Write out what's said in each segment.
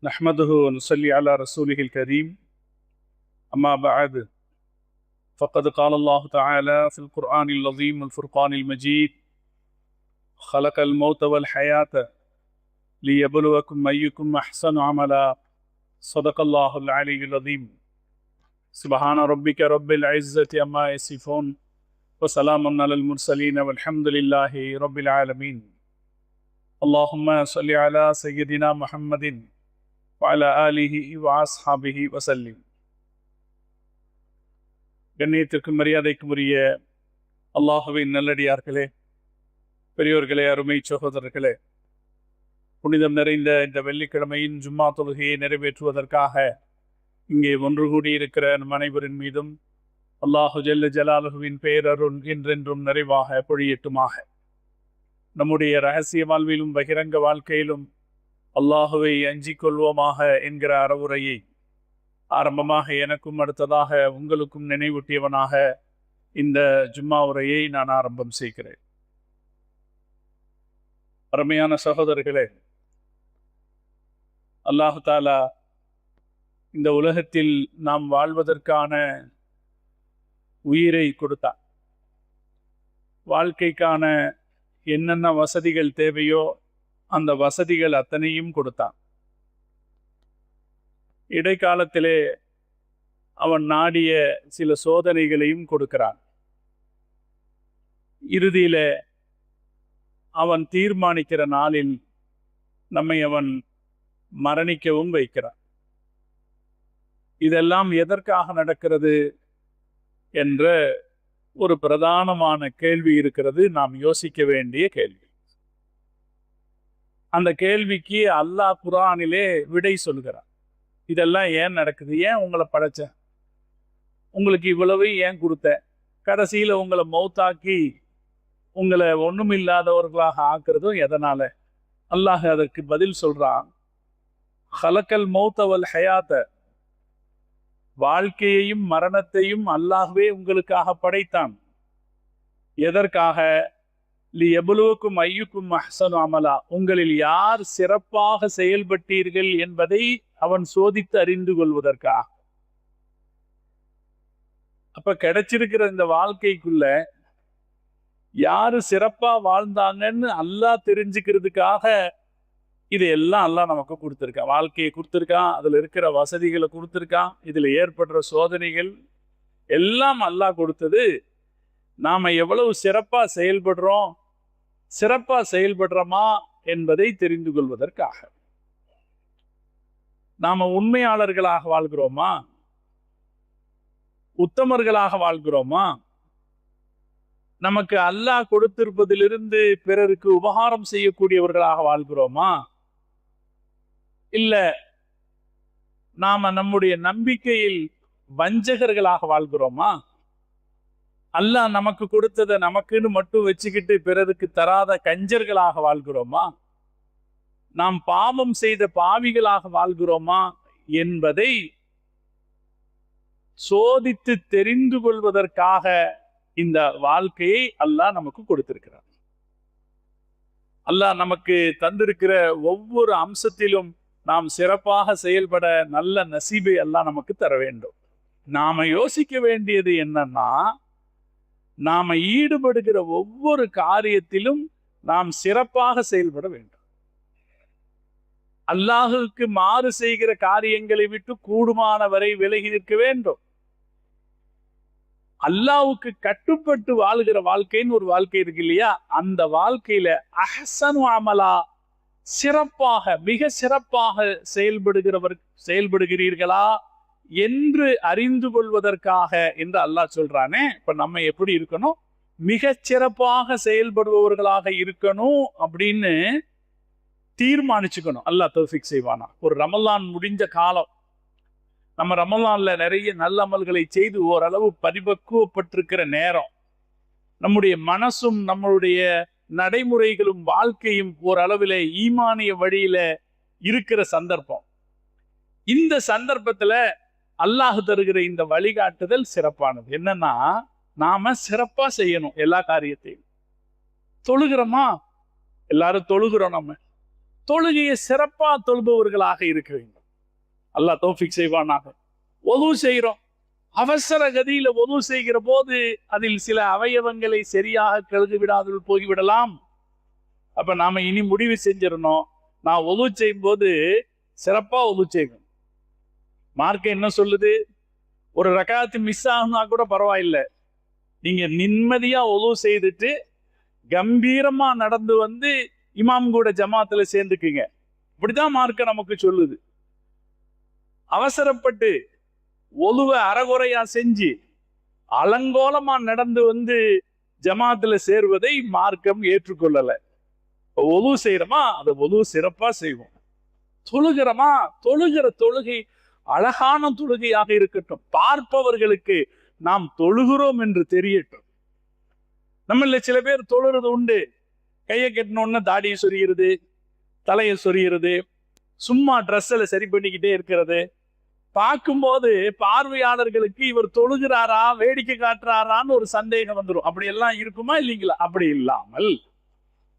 نحمده ونصلي على رسوله الكريم أما بعد فقد قال الله تعالى في القرآن العظيم والفرقان المجيد خلق الموت والحياة ليبلوكم أيكم أحسن عملا صدق الله العلي العظيم سبحان ربك رب العزة عما يصفون وسلام على المرسلين والحمد لله رب العالمين اللهم صل على سيدنا محمد وعلى آله وأصحابه وسلم. கண்ணியத்திற்கும் மரியாதைக்கும் உரிய அல்லாஹுவின் நல்லடியார்களே, பெரியோர்களே, அருமை சகோதரர்களே, புனிதம் நிறைந்த இந்த வெள்ளிக்கிழமையின் ஜும்மா தொழுகையை நிறைவேற்றுவதற்காக இங்கே ஒன்று கூடியிருக்கிற நம் அனைவரின் மீதும் அல்லாஹு ஜல்ல ஜலாலுஹுவின் பேரருள் என்றென்றும் நிறைவாக பொழியட்டுமாக. நம்முடைய இரகசிய வாழ்விலும் பகிரங்க வாழ்க்கையிலும் அல்லாஹுவை அஞ்சிக் கொள்வோமாக என்கிற அறவுரையை ஆரம்பமாக எனக்கும் அடுத்ததாக உங்களுக்கும் நினைவூட்டியவனாக இந்த ஜும்மா உரையை நான் ஆரம்பம் செய்கிறேன். அருமையான சகோதரர்களே, அல்லாஹு தாலா இந்த உலகத்தில் நாம் வாழ்வதற்கான உயிரை கொடுத்தார். வாழ்க்கைக்கான என்னென்ன வசதிகள் தேவையோ அந்த வசதிகள் அத்தனையும் கொடுத்தான். இடைக்காலத்திலே அவன் நாடிய சில சோதனைகளையும் கொடுக்கிறான். இறுதியில அவன் தீர்மானிக்கிற நாளில் நம்மை அவன் மரணிக்கவும் வைக்கிறான். இதெல்லாம் எதற்காக நடக்கிறது என்ற ஒரு பிரதானமான கேள்வி இருக்கிறது, நாம் யோசிக்க வேண்டிய கேள்வி. அந்த கேள்விக்கு அல்லாஹ் குர்ஆனிலே விடை சொல்கிறான். இதெல்லாம் ஏன் நடக்குது? ஏன் உங்களை படைச்சேன்? உங்களுக்கு இவ்வளவு ஏன் கொடுத்தேன்? கடைசியில் உங்களை மௌத்தாக்கி உங்களை ஒண்ணுமில்லாதவர்களாக ஆக்குறதும் எதனால? அல்லாஹ் அதற்கு பதில் சொல்றான். ஹலக்கல் மௌத்த வல் ஹயாத்த, வாழ்க்கையையும் மரணத்தையும் அல்லாஹ்வே உங்களுக்காக படைத்தான். எதற்காக? லியப்லுவக்கும் ஐயுக்கும் அஹ்ஸனு அமலா, உங்களில் யார் சிறப்பாக செயல்பட்டீர்கள் என்பதை அவன் சோதித்து அறிந்து கொள்வதற்காக. அப்ப கிடைச்சிருக்கிற இந்த வாழ்க்கைக்குள்ள யாரு சிறப்பா வாழ்ந்தாங்கன்னு அல்லாஹ் தெரிஞ்சுக்கிறதுக்காக இதையெல்லாம் அல்லாஹ் நமக்கு கொடுத்துருக்கான். வாழ்க்கையை கொடுத்துருக்கான், அதுல இருக்கிற வசதிகளை கொடுத்துருக்கான், இதுல ஏற்படுற சோதனைகள் எல்லாம் அல்லாஹ் கொடுத்தது நாம எவ்வளவு சிறப்பா செயல்படுறோமா என்பதை தெரிந்து கொள்வதற்காக. நாம உண்மையாளர்களாக வாழ்கிறோமா? உத்தமர்களாக வாழ்கிறோமா? நமக்கு அல்லாஹ் கொடுத்திருப்பதிலிருந்து பிறருக்கு உபகாரம் செய்யக்கூடியவர்களாக வாழ்கிறோமா? இல்ல நாம நம்முடைய நம்பிக்கையில் வஞ்சகர்களாக வாழ்கிறோமா? அல்லாஹ் நமக்கு கொடுத்ததை நமக்குன்னு மட்டும் வச்சுக்கிட்டு பிறருக்கு தராத கஞ்சர்களாக வாழ்கிறோமா? நாம் பாவம் செய்த பாவிகளாக வாழ்கிறோமா என்பதை சோதித்து தெரிந்து கொள்வதற்காக இந்த வாழ்க்கையை அல்லாஹ் நமக்கு கொடுத்திருக்கிறார். அல்லாஹ் நமக்கு தந்திருக்கிற ஒவ்வொரு அம்சத்திலும் நாம் சிறப்பாக செயல்பட நல்ல நசீபை அல்லாஹ் நமக்கு தர வேண்டும். நாம யோசிக்க வேண்டியது என்னன்னா, நாம ஈடுபடுகிற ஒவ்வொரு காரியத்திலும் நாம் சிறப்பாக செயல்பட வேண்டும். அல்லாஹுக்கு மாறு செய்கிற காரியங்களை விட்டு கூடுமான வரை விலகி நிற்க வேண்டும். அல்லாஹ்வுக்கு கட்டுப்பட்டு வாழ்கிற வாழ்க்கைன்னு ஒரு வாழ்க்கை இருக்கு இல்லையா? அந்த வாழ்க்கையில அஹ்ஸனு அமலா, சிறப்பாக மிக சிறப்பாக செயல்படுகிறீர்களா என்று அறிந்து கொள்வதற்காக என்று அல்லாஹ் சொல்றானே. இப்ப நம்ம எப்படி இருக்கணும்? மிக சிறப்பாக செயல்படுபவர்களாக இருக்கணும் அப்படின்னு தீர்மானிச்சுக்கணும். அல்லாஹ் தௌஃபீக் செய்வானா. ஒரு ரமலான் முடிஞ்ச காலம், நம்ம ரமலான்ல நிறைய நல்ல அமல்களை செய்து ஓரளவு பரிபக்குவப்பட்டிருக்கிற நேரம், நம்முடைய மனசும் நம்மளுடைய நடைமுறைகளும் வாழ்க்கையும் ஓரளவில் ஈமானிய வழியில இருக்கிற சந்தர்ப்பம். இந்த சந்தர்ப்பத்துல அல்லாஹ் தருகிற இந்த வழிகாட்டுதல் சிறப்பானது. என்னன்னா, நாம சிறப்பா செய்யணும் எல்லா காரியத்தையும். தொழுகிறோமா? எல்லாரும் தொழுகிறோம். நம்ம தொழுகையை சிறப்பா தொழுபவர்களாக இருக்க வேண்டும். அல்லாஹ் தௌஃபீக் செய்வானாக. ஒது செய்கிறோம், அவசர கதியில ஒது செய்கிற போது அதில் சில அவயவங்களை சரியாக கழுது விடாமல் போய்விடலாம். அப்ப நாம இனி முடிவு செஞ்சிடணும், நான் ஒது செய்யும் போது சிறப்பா ஒது செய்வேன். மார்க்க என்ன சொல்லுது? ஒரு ரகாத்து மிஸ் ஆகுனா கூட பரவாயில்லை, நீங்க நிம்மதியா ஒது செய்துட்டு கம்பீரமா நடந்து வந்து இமாம் கூட ஜமாத்துல சேர்ந்துக்குங்க. இப்படிதான் மார்க்க நமக்கு சொல்லுது. அவசரப்பட்டு ஒலுவ அறகுறையா செஞ்சு அலங்கோலமா நடந்து வந்து ஜமாத்துல சேருவதை மார்க்கம் ஏற்றுக்கொள்ளல. ஒலு செய்யறோமா, அதை ஒலு சிறப்பா செய்வோம். தொழுகிறோமா, தொழுகிற தொழுகை அழகான தொழுகையாக இருக்கட்டும். பார்ப்பவர்களுக்கு நாம் தொழுகிறோம் என்று தெரியட்டும். நம்மள சில பேர் தொழுறது உண்டு, கையை கட்டினோன்னு தாடியை சொரிகிறது, தலையை சொரிகிறது, சும்மா ட்ரெஸ்ஸில் சரி பண்ணிக்கிட்டே இருக்கிறது. பார்க்கும்போது பார்வையாளர்களுக்கு இவர் தொழுகிறாரா வேடிக்கை காட்டுறாரான்னு ஒரு சந்தேகம் வந்துடும். அப்படி எல்லாம் இருக்குமா இல்லைங்களா? அப்படி இல்லாமல்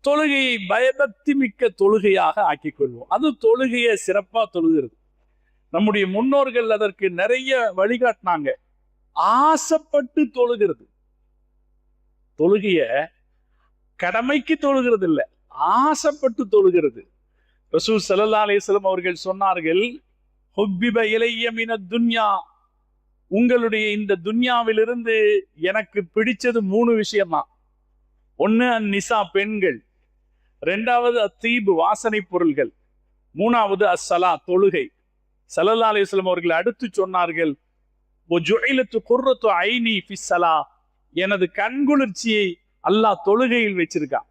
தொழுகையை பயபக்தி மிக்க தொழுகையாக ஆக்கிக் கொள்வோம். அது தொழுகையை சிறப்பா தொழுகிறது. நம்முடைய முன்னோர்கள் அதற்கு நிறைய வழிகாட்டினாங்க. ஆசைப்பட்டு தொழுகிறது. தொழுகைய கடமைக்கு தொழுகிறது இல்லை, ஆசைப்பட்டு தொழுகிறது. ரசூல் ஸல்லல்லாஹு அலைஹி வஸல்லம் அவர்கள் சொன்னார்கள், ஹுப்பிப இலைய மினத் துன்யா, உங்களுடைய இந்த துன்யாவிலிருந்து எனக்கு பிடிச்சது 3 விஷயம்தான். ஒன்னு அந்நிசா, பெண்கள். 2வது அத்தீபு, வாசனை பொருள்கள். 3வது அஸ்ஸலா, தொழுகை. ஸல்லல்லாஹு அலைஹி வஸல்லம் அவர்கள் அடுத்து சொன்னார்கள், வஜுஇலத்து குர்ரத்து ஐனி ஃபிஸ்ஸலா, எனது கண்குளிர்ச்சியை அல்லாஹ் தொழுகையில் வச்சிருக்கான்.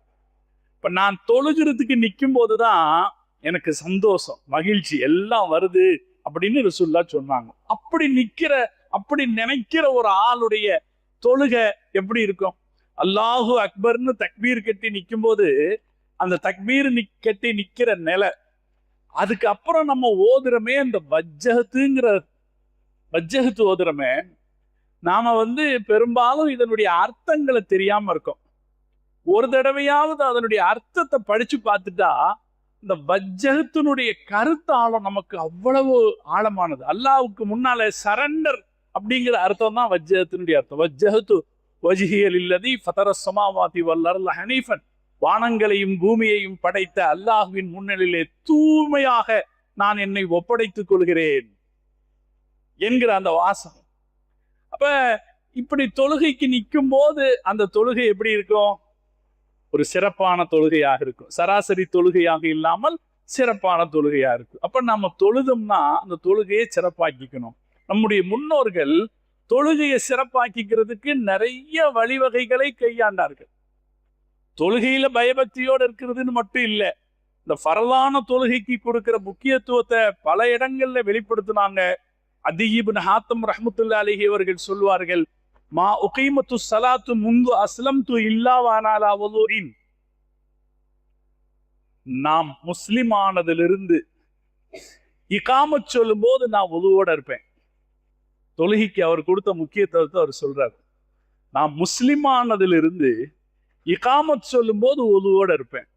இப்ப நான் தொழுகிறதுக்கு நிற்கும் போதுதான் எனக்கு சந்தோஷம், மகிழ்ச்சி எல்லாம் வருது அப்படின்னு ரசூலுல்லாஹ் சொன்னாங்க. அப்படி நினைக்கிற ஒரு ஆளுடைய தொழுகை எப்படி இருக்கும்? அல்லாஹு அக்பர்னு தக்பீர் கட்டி நிற்கும் போது அந்த தக்பீர் கட்டி நிக்கிற நிலை, அதுக்கு அப்புறம் நம்ம ஓதுறமே அந்த வஜ்ஜஹத்து ஓதுறமே, நாம பெரும்பாலும் இதனுடைய அர்த்தங்களை தெரியாம இருக்கோம். ஒரு தடவையாவது அதனுடைய அர்த்தத்தை படிச்சு பார்த்துட்டா இந்த வஜ்ஜஹத்தினுடைய கருத்து ஆழம் நமக்கு அவ்வளவு ஆழமானது. அல்லாஹ்வுக்கு முன்னால சரண்டர் அப்படிங்கிற அர்த்தம் தான் வஜ்ஜஹத்தினுடைய அர்த்தம். வஜ்ஜஹத்து வஜ்ஹிய லில்லதி ஃபதரஸ் ஸமாவாதி வல் அர்த ஹனீஃபன், வானங்களையும் பூமியையும் படைத்த அல்லாஹ்வின் முன்னிலையிலே தூய்மையாக நான் என்னை ஒப்படைத்துக் கொள்கிறேன் என்கிற அந்த வாசகம். அப்ப இப்படி தொழுகைக்கு நிற்கும் போது அந்த தொழுகை எப்படி இருக்கும்? ஒரு சிறப்பான தொழுகையாக இருக்கும். சராசரி தொழுகையாக இல்லாமல் சிறப்பான தொழுகையா இருக்கும். அப்ப நம்ம தொழுதோம்னா அந்த தொழுகையை சிறப்பாக்கிக்கணும். நம்முடைய முன்னோர்கள் தொழுகையை சிறப்பாக்கிக்கிறதுக்கு நிறைய வழிவகைகளை கையாண்டார்கள். தொழுகையில பயபக்தியோடு இருக்கிறதுன்னு மட்டும் இல்லை, இந்த ஃபர்லான தொழுகைக்கு கொடுக்கிற முக்கியத்துவத்தை பல இடங்கள்ல வெளிப்படுத்தினாங்க. அதி இப்னு ஹாத்தம் ரஹ்மத்துல்லாஹி அலைஹி அவர்கள் சொல்வார்கள், மா உகீமத்து ஸலாத்து முந்து அஸ்லம்து இல்லா வஅனா அலா வுதுஇன், நாம் முஸ்லிம் ஆனதிலிருந்து இகாமத் சொல்லும் போது நான் வுதுவோட இருப்பேன். தொழுகைக்கு அவர் கொடுத்த முக்கியத்துவத்தை அவர் சொல்றாரு. நான் முஸ்லிம் ஆனதிலிருந்து இகாமத் சொல்லும் போது வுதுவோட இருப்பேன்.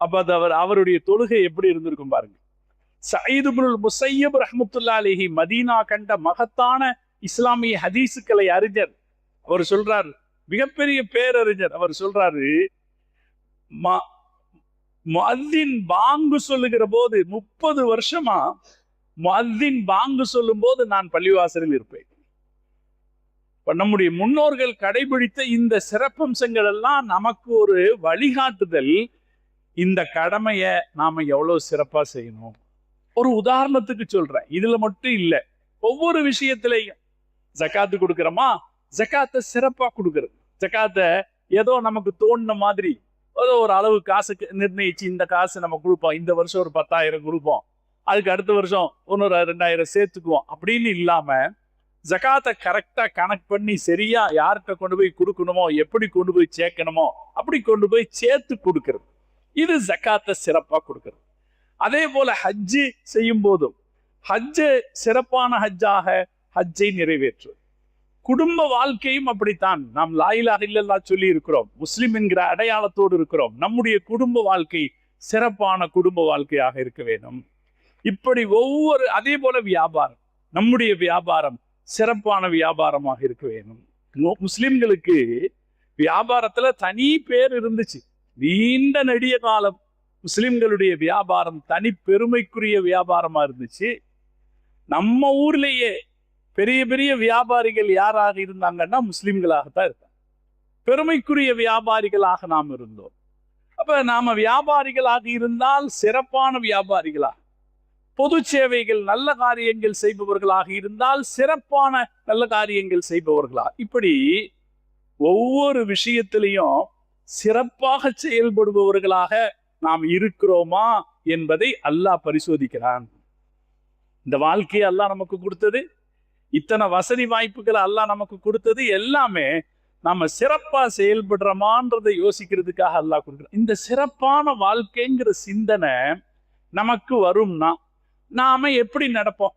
அப்ப அது அவருடைய தொழுகை எப்படி இருந்திருக்கும் பாருங்க. சயீத் இப்னுல் முஸையப் ரஹ்மத்துல்லாஹி அலைஹி மதீனா கண்ட மகத்தான இஸ்லாமிய ஹதீசுக்களை அறிஞர். அவர் சொல்றாரு, மிகப்பெரிய பேரறிஞர். அவர் சொல்றாரு, முஅத்தின் பாங்கு சொல்லுகிற போது 30 வருஷமா முஅத்தின் பாங்கு சொல்லும் போது நான் பள்ளிவாசலில் இருப்பேன். நம்முடைய முன்னோர்கள் கடைபிடித்த இந்த சிறப்பம்சங்கள் எல்லாம் நமக்கு ஒரு வழிகாட்டுதல். இந்த கடமையை நாம எவ்வளவு சிறப்பா செய்யணும். ஒரு உதாரணத்துக்கு சொல்றேன், இதுல மட்டும் இல்லை, ஒவ்வொரு விஷயத்திலையும் ஜகாத்து கொடுக்கிறோமா, ஜகாத்தை சிறப்பா கொடுக்கறது. ஜகாத்தை ஏதோ நமக்கு தோணுன மாதிரி ஏதோ ஒரு அளவு காசுக்கு நிர்ணயிச்சு இந்த காசு நம்ம கொடுப்போம், இந்த வருஷம் ஒரு 10,000 கொடுப்போம், அதுக்கு அடுத்த வருஷம் இன்னொரு 2,000 சேர்த்துக்குவோம் அப்படின்னு இல்லாம ஜகாத்தை கரெக்டா கனெக்ட் பண்ணி சரியா யார்கிட்ட கொண்டு போய் கொடுக்கணுமோ, எப்படி கொண்டு போய் சேர்க்கணுமோ அப்படி கொண்டு போய் சேர்த்து கொடுக்கறது. இது ஜகாத்தை சிறப்பா கொடுக்கறது. அதே போல ஹஜ்ஜு செய்யும் போதும் ஹஜ்ஜு சிறப்பான ஹஜ்ஜாக ஹஜ்ஜை நிறைவேற்றுவது. குடும்ப வாழ்க்கையும் அப்படித்தான். நாம் லா இலாஹ இல்லல்லாஹ் சொல்லி இருக்கிறோம், முஸ்லிம் என்கிற அடையாளத்தோடு இருக்கிறோம். நம்முடைய குடும்ப வாழ்க்கை சிறப்பான குடும்ப வாழ்க்கையாக இருக்க வேண்டும். இப்படி ஒவ்வொரு அதே போல வியாபாரம், நம்முடைய வியாபாரம் சிறப்பான வியாபாரமாக இருக்க வேண்டும். முஸ்லிம்களுக்கு வியாபாரத்துல தனி பேர் இருந்துச்சு. நீண்ட நெடிய காலம் முஸ்லிம்களுடைய வியாபாரம் தனி பெருமைக்குரிய வியாபாரமா இருந்துச்சு. நம்ம ஊர்லயே பெரிய பெரிய வியாபாரிகள் யாராக இருந்தாங்கன்னா முஸ்லிம்களாகத்தான் இருந்தாங்க. பெருமைக்குரிய வியாபாரிகளாக நாம் இருந்தோம். அப்ப நாம வியாபாரிகளாக இருந்தால் சிறப்பான வியாபாரிகளா, பொது சேவைகள் நல்ல காரியங்கள் செய்பவர்களாக இருந்தால் சிறப்பான நல்ல காரியங்கள் செய்பவர்களா, இப்படி ஒவ்வொரு விஷயத்திலையும் சிறப்பாக செயல்படுபவர்களாக நாம் இருக்கிறோமா என்பதை அல்லாஹ் பரிசோதிக்கிறான். இந்த வாழ்க்கையை அல்லாஹ் நமக்கு கொடுத்தது, இத்தனை வசதி வாய்ப்புகளை அல்லாஹ் நமக்கு கொடுத்தது எல்லாமே நாம சிறப்பா செயல்படுறோமான்றதை யோசிக்கிறதுக்காக அல்லாஹ் கொடுக்குறான். இந்த சிறப்பான வாழ்க்கைங்கிற சிந்தனை நமக்கு வரும்னா நாம எப்படி நடப்போம்?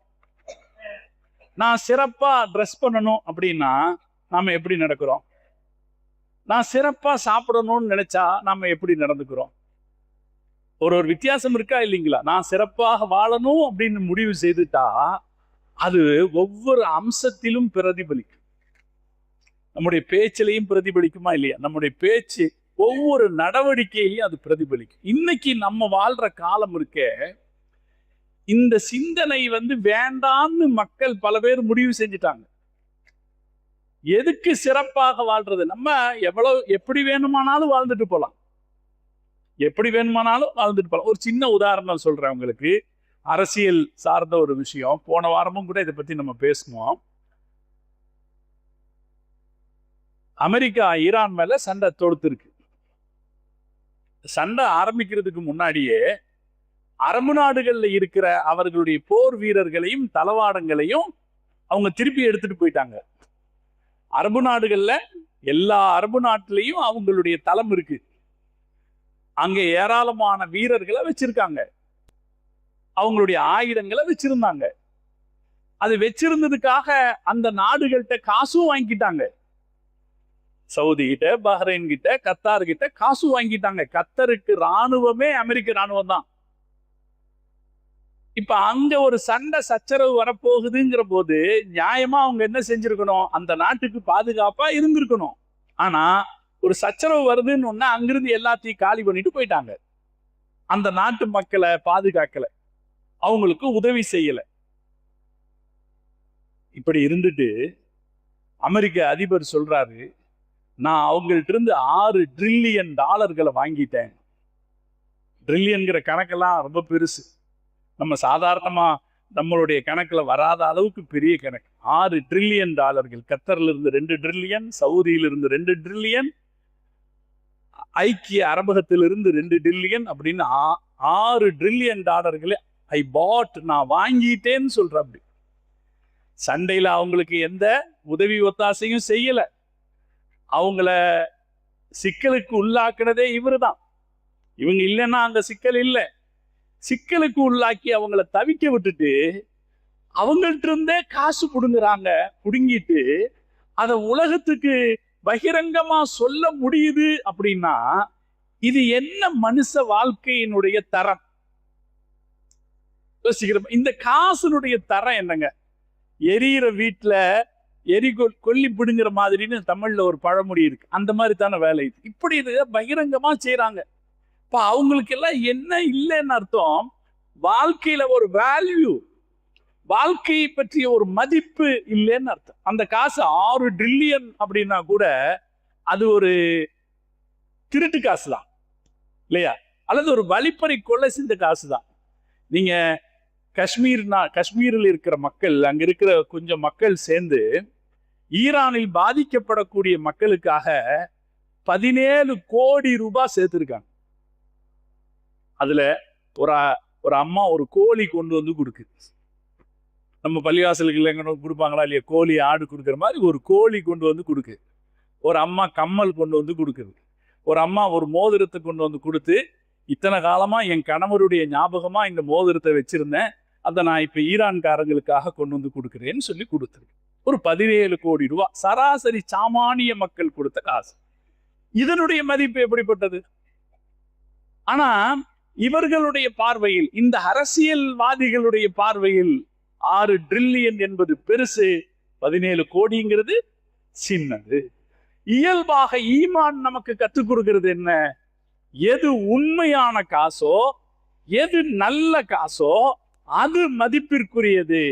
நான் சிறப்பா ட்ரெஸ் பண்ணணும் அப்படின்னா நாம எப்படி நடக்கிறோம்? நான் சிறப்பா சாப்பிடணும்னு நினைச்சா நாம எப்படி நடந்துக்கிறோம்? ஒரு வித்தியாசம் இருக்கா இல்லைங்களா? நான் சிறப்பாக வாழணும் அப்படின்னு முடிவு செய்துட்டா அது ஒவ்வொரு அம்சத்திலும் பிரதிபலிக்கும். நம்முடைய பேச்சிலையும் பிரதிபலிக்குமா இல்லையா? நம்முடைய பேச்சு ஒவ்வொரு நடவடிக்கையிலையும் அது பிரதிபலிக்கும். இன்னைக்கு நம்ம வாழ்ற காலம் இருக்க, இந்த சிந்தனை வேண்டாம்னு மக்கள் பல பேர் முடிவு செஞ்சுட்டாங்க. எதுக்கு சிறப்பாக வாழ்றது? நம்ம எப்படி வேணுமானாலும் வாழ்ந்துட்டு போலாம், எப்படி வேணுமானாலும் வாழ்ந்துட்டு போலாம். ஒரு சின்ன உதாரணம் சொல்றேன் உங்களுக்கு, அரசியல் சார்ந்த ஒரு விஷயம். போன வாரமும் கூட இதை பத்தி நம்ம பேசுவோம். அமெரிக்கா ஈரான் மேல சண்டை தொடுத்திருக்கு. சண்டை ஆரம்பிக்கிறதுக்கு முன்னாடியே அரபு நாடுகள்ல இருக்கிற அவர்களுடைய போர் வீரர்களையும் தளவாடங்களையும் அவங்க திருப்பி எடுத்துட்டு போயிட்டாங்க. அரபு நாடுகள்ல எல்லா அரபு நாட்டிலையும் அவங்களுடைய தளம் இருக்கு. அங்க ஏராளமான வீரர்களை வச்சிருக்காங்க, அவங்களுடைய ஆயுதங்களை வச்சிருந்தாங்க. அது வச்சிருந்ததுக்காக அந்த நாடுகள்கிட்ட காசும் வாங்கிட்டாங்க. சவுதி கிட்ட, பஹ்ரைன் கிட்ட, கத்தார் கிட்ட காசு வாங்கிட்டாங்க. கத்தருக்கு ராணுவமே அமெரிக்க ராணுவம் தான். இப்ப அங்க ஒரு சண்டை சச்சரவு வரப்போகுதுங்கிற போது நியாயமா அவங்க என்ன செஞ்சிருக்கணும்? அந்த நாட்டுக்கு பாதுகாப்பா இருந்திருக்கணும். ஆனா ஒரு சச்சரவு வருதுன்னு ஒன்னா அங்கிருந்து எல்லாத்தையும் காலி பண்ணிட்டு போயிட்டாங்க. அந்த நாட்டு மக்களை பாதுகாக்கல, அவங்களுக்கு உதவி செய்யல. இப்படி இருந்துட்டு அமெரிக்க அதிபர் சொல்றாரு, நான் அவங்கள்ட்ட இருந்து $6 ட்ரில்லியன் வாங்கிட்டேன். ட்ரில்லியன்கிற கணக்கெல்லாம் ரொம்ப பெருசு, நம்ம சாதாரணமா நம்மளுடைய கணக்குல வராத அளவுக்கு பெரிய கணக்கு. $6 ட்ரில்லியன். கத்தர்ல இருந்து 2 ட்ரில்லியன், சவுதியில இருந்து 2 ட்ரில்லியன், ஐக்கிய அரபகத்திலிருந்து 2 ட்ரில்லியன், அப்படின்னு $6 ட்ரில்லியன் ஐ பாட், நான் வாங்கிட்டேன்னு சொல்ற. அப்படி சண்டையில அவங்களுக்கு எந்த உதவி ஒத்தாசையும் செய்யல, அவங்கள சிக்கலுக்கு உள்ளாக்குனதே இவரு தான். இவங்க இல்லைன்னா அங்க சிக்கல் இல்லை. சிக்கலுக்கு உள்ளாக்கி அவங்கள தவிக்க விட்டுட்டு அவங்கள்ட்ட இருந்தே காசு புடுங்குறாங்க. புடுங்கிட்டு அத உலகத்துக்கு பகிரங்கமா சொல்ல முடியுது அப்படின்னா இது என்ன மனுஷ வாழ்க்கையினுடைய தரம்? யோசிக்கிறோம். இந்த காசுனுடைய தரம் என்னங்க? எரியிற வீட்டுல கொல்லி பிடுங்குற மாதிரின்னு தமிழ்ல ஒரு பழமொழி இருக்கு. அந்த மாதிரி தானே வேலை. இப்படி இதை பகிரங்கமா செய்யறாங்க. இப்ப அவங்களுக்கு எல்லாம் என்ன இல்லைன்னு அர்த்தம்? வாழ்க்கையில ஒரு வேல்யூ, வாழ்க்கையை பற்றிய ஒரு மதிப்பு இல்லைன்னு அர்த்தம். அந்த காசு 6 ட்ரில்லியன் அப்படின்னா கூட அது ஒரு திருட்டு காசு தான் இல்லையா? அல்லது ஒரு வழிப்பறி கொள்ளை செஞ்ச காசு தான். நீங்க காஷ்மீரில் இருக்கிற மக்கள், அங்க இருக்கிற கொஞ்சம் மக்கள் சேர்ந்து ஈரானில் பாதிக்கப்படக்கூடிய மக்களுக்காக 17 கோடி ரூபாய் சேர்த்திருக்காங்க. அதுல ஒரு அம்மா ஒரு கோழி கொண்டு வந்து கொடுக்குது. நம்ம பள்ளிவாசலுக்கு எங்க கொடுப்பாங்களா இல்லையா? கோழி, ஆடு கொடுக்குற மாதிரி ஒரு கோழி கொண்டு வந்து கொடுக்குது. ஒரு அம்மா கம்மல் கொண்டு வந்து கொடுக்குது. ஒரு அம்மா ஒரு மோதிரத்தை கொண்டு வந்து கொடுத்து, இத்தனை காலமா என் கணவருடைய ஞாபகமா இந்த மோதிரத்தை வச்சிருந்தேன், அதை நான் இப்ப ஈரான்காரங்களுக்காக கொண்டு வந்து கொடுக்குறேன்னு சொல்லி கொடுத்துருக்கு. ஒரு 17 கோடி ரூபாய் சராசரி சாமானிய மக்கள் கொடுத்த காசு. இதனுடைய மதிப்பு எப்படிப்பட்டது? ஆனா இவர்களுடைய பார்வையில், இந்த அரசியல்வாதிகளுடைய பார்வையில் 6 டிரில்லியன் என்பது பெருசு, 17 கோடிங்கிறது சின்னது. இயல்பாக ஈமான் நமக்கு கற்றுக் கொடுக்கிறது என்ன? எது உண்மையான காசோ, எது நல்ல காசோ அது மதிப்பிற்குரியது.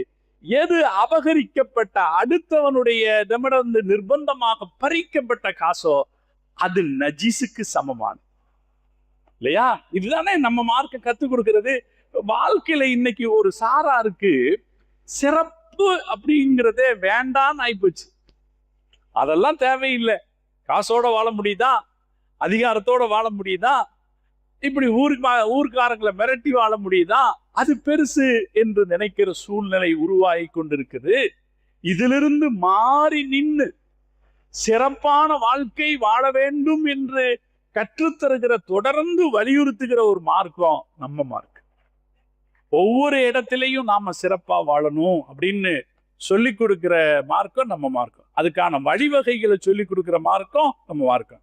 எது அபகரிக்கப்பட்ட அடுத்தவனுடைய இடமிருந்து நிர்பந்தமாக பறிக்கப்பட்ட காசோ அது நஜீஸுக்கு சமமான, இல்லையா? இதுதானே நம்ம மார்க்க கத்துக் கொடுக்கிறது. வாழ்க்கையில இன்னைக்கு ஒரு சாராருக்கு சிறப்பு அப்படிங்கிறதே வேண்டான்னு ஆயிப்போச்சு. அதெல்லாம் தேவையில்லை. காசோட வாழ முடியுதா, அதிகாரத்தோட வாழ முடியுதா, இப்படி ஊர்க்காரங்களை மிரட்டி வாழ முடியுதா, அது பெருசு என்று நினைக்கிற சூழ்நிலை உருவாகி கொண்டிருக்குது. இதிலிருந்து மாறி நின்று சிறப்பான வாழ்க்கை வாழ வேண்டும் என்று கற்றுத்தருகிற, தொடர்ந்து வலியுறுத்துகிற ஒரு மார்க்கம் நம்ம மார்க்கம். ஒவ்வொரு இடத்திலையும் நாம சிறப்பா வாழணும் அப்படின்னு சொல்லி கொடுக்கிற மார்க்கம் நம்ம மார்க்கம். அதுக்கான வழிவகைகளை சொல்லி கொடுக்கிற மார்க்கம் நம்ம மார்க்கம்.